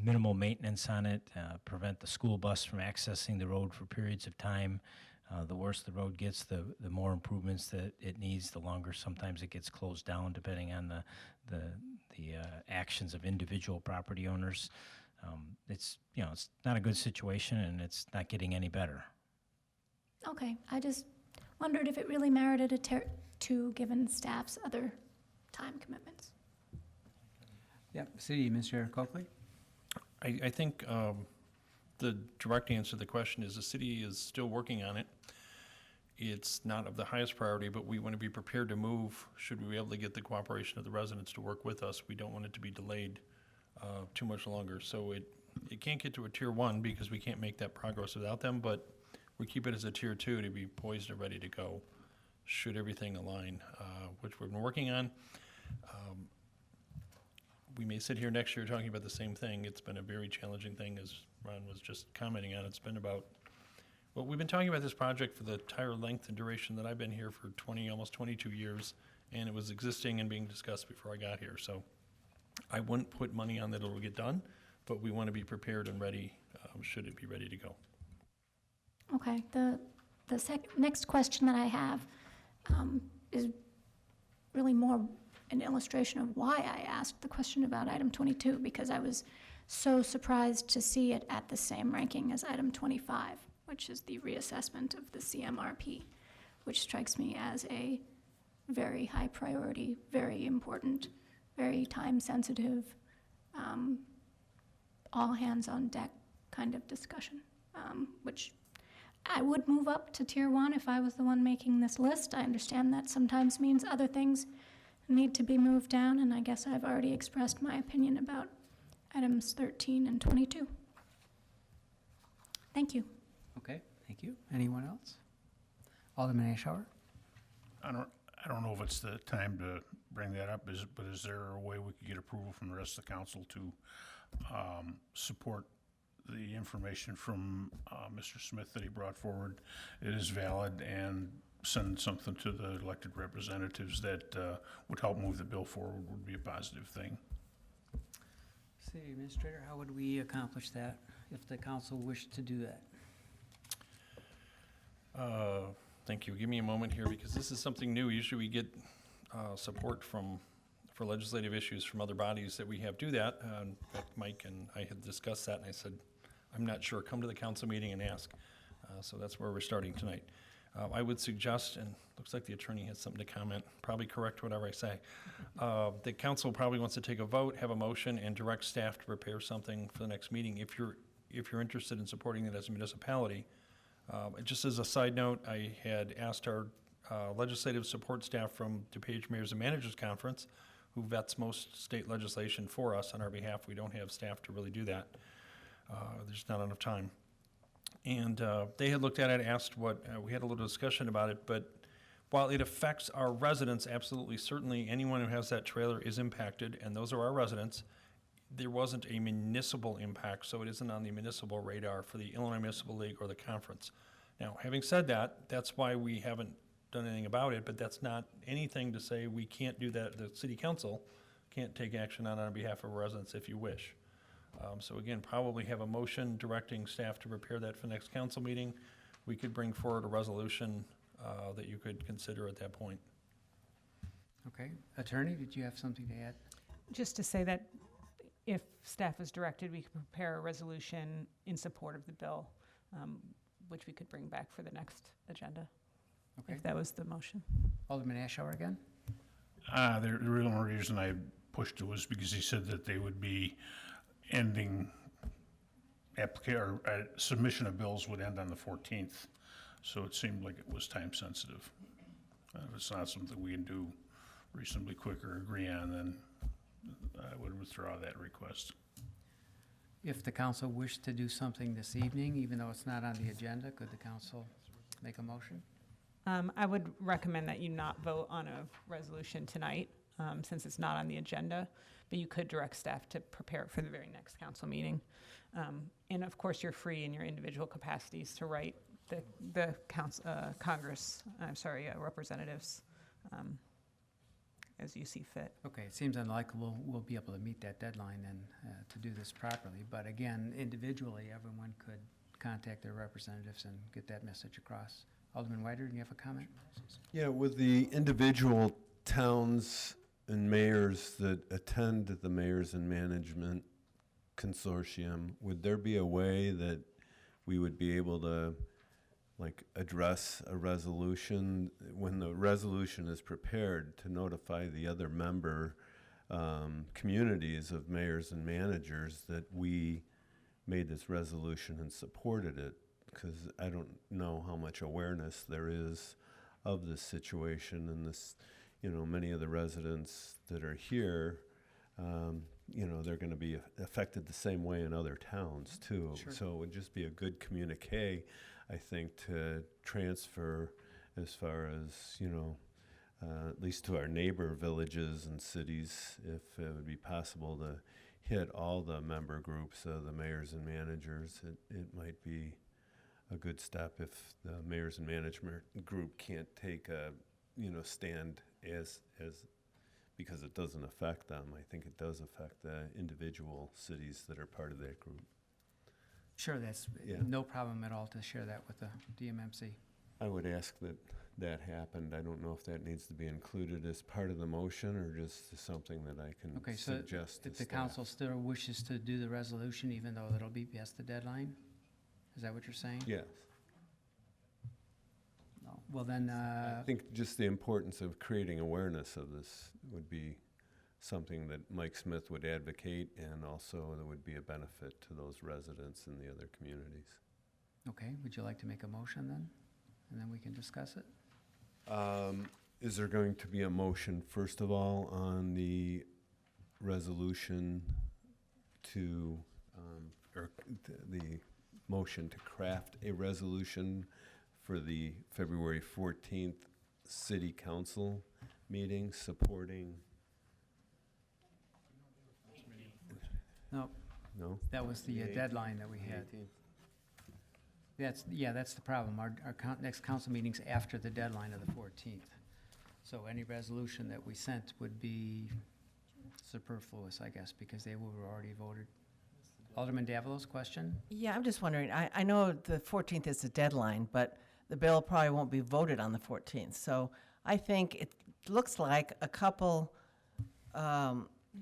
minimal maintenance on it, prevent the school bus from accessing the road for periods of time. The worse the road gets, the more improvements that it needs, the longer sometimes it gets closed down, depending on the actions of individual property owners. It's not a good situation, and it's not getting any better. Okay, I just wondered if it really merited a Tier 2 given staff's other time commitments. Yep, City Administrator Coakley? I think the direct answer to the question is the city is still working on it. It's not of the highest priority, but we want to be prepared to move should we be able to get the cooperation of the residents to work with us. We don't want it to be delayed too much longer. So it can't get to a Tier 1 because we can't make that progress without them, but we keep it as a Tier 2 to be poised and ready to go should everything align, which we've been working on. We may sit here next year talking about the same thing. It's been a very challenging thing, as Ron was just commenting on. It's been about, well, we've been talking about this project for the entire length and duration that I've been here for almost 22 years, and it was existing and being discussed before I got here. So I wouldn't put money on that it'll get done, but we want to be prepared and ready should it be ready to go. Okay, the next question that I have is really more an illustration of why I asked the question about item 22, because I was so surprised to see it at the same ranking as item 25, which is the reassessment of the CMRP, which strikes me as a very high priority, very important, very time sensitive, all hands on deck kind of discussion, which I would move up to Tier 1 if I was the one making this list. I understand that sometimes means other things need to be moved down, and I guess I've already expressed my opinion about items 13 and 22. Thank you. Okay, thank you. Anyone else? Alderman Ashour? I don't know if it's the time to bring that up, but is there a way we could get approval from the rest of the council to support the information from Mr. Smith that he brought forward? It is valid, and send something to the elected representatives that would help move the bill forward would be a positive thing. City Administrator, how would we accomplish that if the council wished to do that? Thank you. Give me a moment here because this is something new. Usually we get support for legislative issues from other bodies that we have do that. In fact, Mike and I had discussed that, and I said, I'm not sure. Come to the council meeting and ask. So that's where we're starting tonight. I would suggest, and looks like the attorney has something to comment, probably correct whatever I say. The council probably wants to take a vote, have a motion, and direct staff to prepare something for the next meeting if you're interested in supporting it as a municipality. Just as a side note, I had asked our legislative support staff from DuPage Mayors and Managers Conference, who vets most state legislation for us on our behalf. We don't have staff to really do that. There's not enough time. And they had looked at it, asked what, we had a little discussion about it, but while it affects our residents, absolutely, certainly anyone who has that trailer is impacted, and those are our residents. There wasn't a municipal impact, so it isn't on the municipal radar for the Illinois Municipal League or the conference. Now, having said that, that's why we haven't done anything about it, but that's not anything to say we can't do that. The city council can't take action on behalf of residents if you wish. So again, probably have a motion directing staff to prepare that for the next council meeting. We could bring forward a resolution that you could consider at that point. Okay. Attorney, did you have something to add? Just to say that if staff is directed, we could prepare a resolution in support of the bill, which we could bring back for the next agenda, Okay. if that was the motion. Alderman Ashour again? The real reason I pushed it was because he said that they would be ending submission of bills would end on the 14th. So it seemed like it was time sensitive. If it's not something we can do reasonably quick or agree on, then I would withdraw that request. If the council wished to do something this evening, even though it's not on the agenda, could the council make a motion? I would recommend that you not vote on a resolution tonight, since it's not on the agenda, but you could direct staff to prepare it for the very next council meeting. And of course, you're free in your individual capacities to write the representatives as you see fit. Okay, it seems unlikely we'll be able to meet that deadline then to do this properly. But again, individually, everyone could contact their representatives and get that message across. Alderman Weider, do you have a comment? Yeah, with the individual towns and mayors that attend the Mayors and Management Consortium, would there be a way that we would be able to address a resolution when the resolution is prepared to notify the other member communities of mayors and managers that we made this resolution and supported it? Because I don't know how much awareness there is of this situation, and this, many of the residents that are here, they're going to be affected the same way in other towns too. Sure. So it would just be a good communique, I think, to transfer as far as, at least to our neighbor villages and cities, if it would be possible to hit all the member groups of the mayors and managers. It might be a good step if the mayors and management group can't take a, stand as because it doesn't affect them. I think it does affect the individual cities that are part of that group. Sure, that's Yeah. no problem at all to share that with the DMMC. I would ask that happened. I don't know if that needs to be included as part of the motion or just something that I can Okay, so suggest to if the staff. council still wishes to do the resolution, even though it'll be past the deadline? Is that what you're saying? Yes. No. Well, then, I think just the importance of creating awareness of this would be something that Mike Smith would advocate, and also there would be a benefit to those residents in the other communities. okay, would you like to make a motion then? And then we can discuss it? Is there going to be a motion, first of all, on the resolution to, or the motion to craft a resolution for the February 14th City Council meeting supporting? No, No? that was the The deadline that we had. 18th? That's the problem. Our next council meeting's after the deadline of the 14th. So any resolution that we sent would be superfluous, I guess, because they were already voted. Alderman Davalos, question? Yeah, I'm just wondering, I know the 14th is the deadline, but the bill probably won't be voted on the 14th. So I think it looks like a couple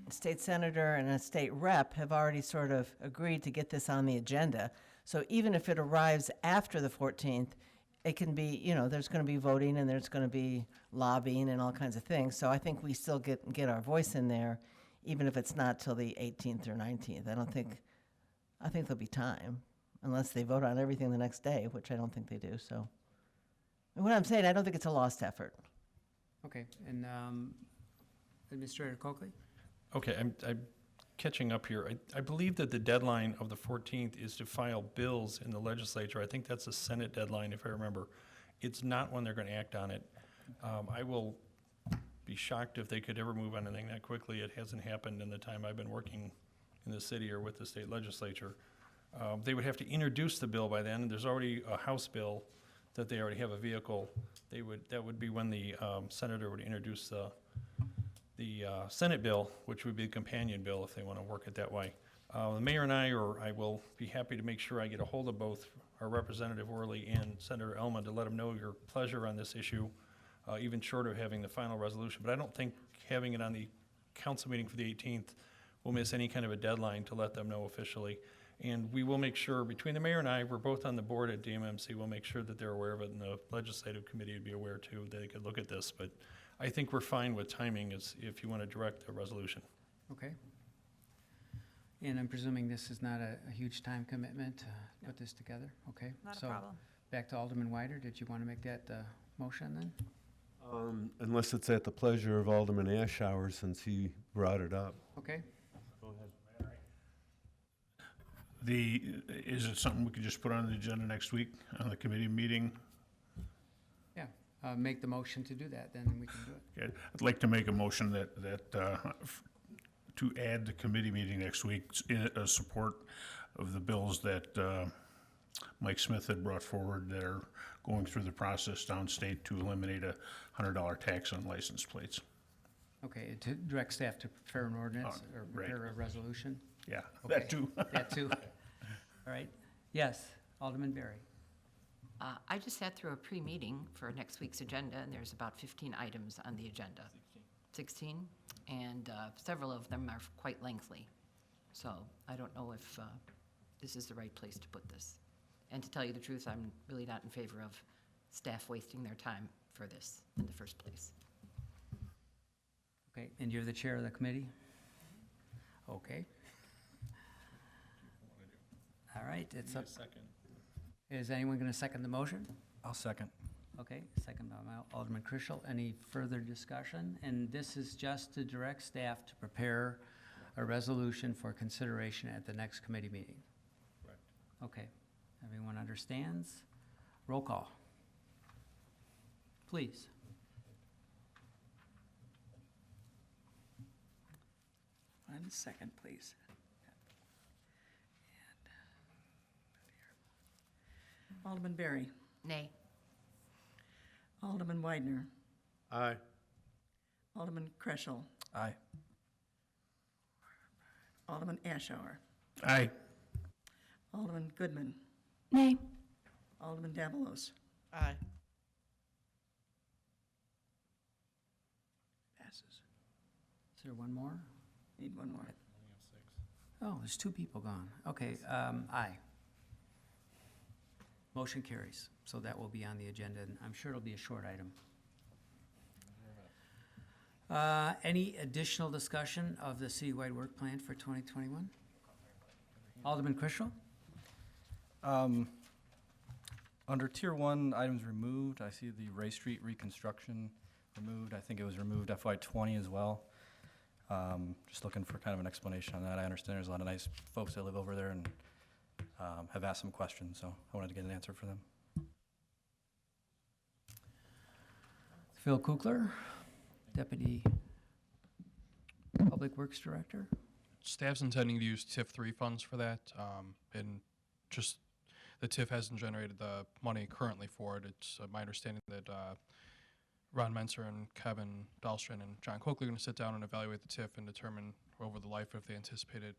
state senator and a state rep have already sort of agreed to get this on the agenda. So even if it arrives after the 14th, it can be, there's going to be voting and there's going to be lobbying and all kinds of things. So I think we still get our voice in there, even if it's not till the 18th or 19th. I think there'll be time, unless they vote on everything the next day, which I don't think they do. So and what I'm saying, I don't think it's a lost effort. Okay, and Administrator Coakley? Okay, I'm catching up here. I believe that the deadline of the 14th is to file bills in the legislature. I think that's a Senate deadline, if I remember. It's not when they're going to act on it. I will be shocked if they could ever move on anything that quickly. It hasn't happened in the time I've been working in the city or with the state legislature. They would have to introduce the bill by then. There's already a House bill that they already have a vehicle. That would be when the senator would introduce the Senate bill, which would be a companion bill if they want to work it that way. The mayor and I will be happy to make sure I get a hold of both our Representative Worley and Senator Ellman to let them know your pleasure on this issue. even short of having the final resolution. But I don't think having it on the council meeting for the 18th will miss any kind of a deadline to let them know officially. And we will make sure, between the mayor and I, we're both on the board at DMMC, we'll make sure that they're aware of it, and the legislative committee would be aware too, they could look at this. But I think we're fine with timing if you want to direct a resolution. Okay. And I'm presuming this is not a huge time commitment to put this together? Okay. Not a So, problem. back to Alderman Weider. Did you want to make that motion then? Unless it's at the pleasure of Alderman Ashour, since he brought it up. Okay. Go ahead. Is it something we could just put on the agenda next week on the committee meeting? Yeah. Make the motion to do that, then we can do it. Okay. I'd like to make a motion to add the committee meeting next week in support of the bills that Mike Smith had brought forward that are going through the process downstate to eliminate a $100 tax on license plates. Okay, to direct staff to prepare an ordinance or right. prepare a resolution? Yeah, Okay, that too. That too. All right. Yes, Alderman Berry. I just sat through a pre-meeting for next week's agenda, and there's about 15 items on the agenda. 16? And several of them are quite lengthy. So I don't know if this is the right place to put this. And to tell you the truth, I'm really not in favor of staff wasting their time for this in the first place. Okay, and you're the chair of the committee? Okay. All right, it's up. Second. Is anyone going to second the motion? I'll second. Okay, second by Alderman Krischel. Any further discussion? And this is just to direct staff to prepare a resolution for consideration at the next committee meeting. Correct. Okay, everyone understands? Roll call. Please. One second, please. Alderman Berry. Nay. Alderman Widener. Aye. Alderman Kreschel. Aye. Alderman Ashour. Aye. Alderman Goodman. Nay. Alderman Davalos. Aye. Passes. Is there one more? Need one more. Oh, there's two people gone. Okay, aye. Motion carries, so that will be on the agenda, and I'm sure it'll be a short item. Any additional discussion of the citywide work plan for 2021? Alderman Krischel? Under Tier 1, items removed, I see the Ray Street reconstruction removed. I think it was removed FY20 as well. Just looking for kind of an explanation on that. I understand there's a lot of nice folks that live over there and have asked some questions, so I wanted to get an answer for them. Phil Kukler, Deputy Public Works Director. Staff's intending to use TIF 3 funds for that, and just the TIF hasn't generated the money currently for it. It's my understanding that Ron Menser and Kevin Dahlstrom and John Coakley are going to sit down and evaluate the TIF and determine over the life if they anticipate it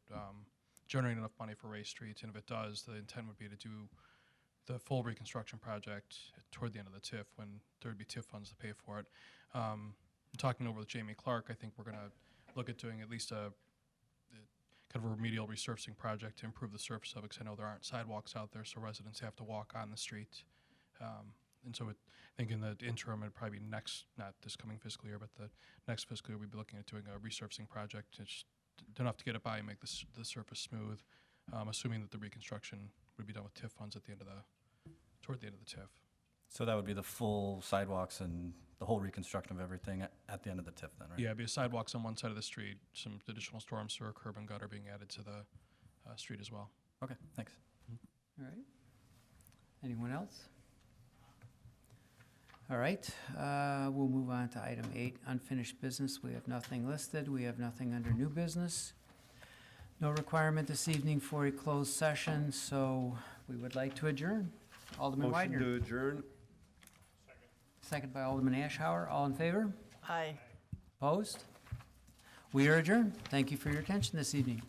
generating enough money for Ray Street. And if it does, the intent would be to do the full reconstruction project toward the end of the TIF when there would be TIF funds to pay for it. Talking over with Jamie Clark, I think we're going to look at doing at least a kind of a remedial resurfacing project to improve the surface of it, because I know there aren't sidewalks out there, so residents have to walk on the street. And so I think in the interim, it'd probably be next, not this coming fiscal year, but the next fiscal year, we'd be looking at doing a resurfacing project. It's enough to get it by and make the surface smooth, assuming that the reconstruction would be done with TIF funds at the end of toward the end of the TIF. So that would be the full sidewalks and the whole reconstruction of everything at the end of the TIF then, right? Yeah, it'd be sidewalks on one side of the street, some additional storm sewer, curb and gutter being added to the street as well. Okay, thanks. All right. Anyone else? All right, we'll move on to item 8, unfinished business. We have nothing listed. We have nothing under new business. No requirement this evening for a closed session, so we would like to adjourn. Alderman Motion Widener. to adjourn. Second by Alderman Ashour. All in favor? Aye. Opposed? We are adjourned. Thank you for your attention this evening.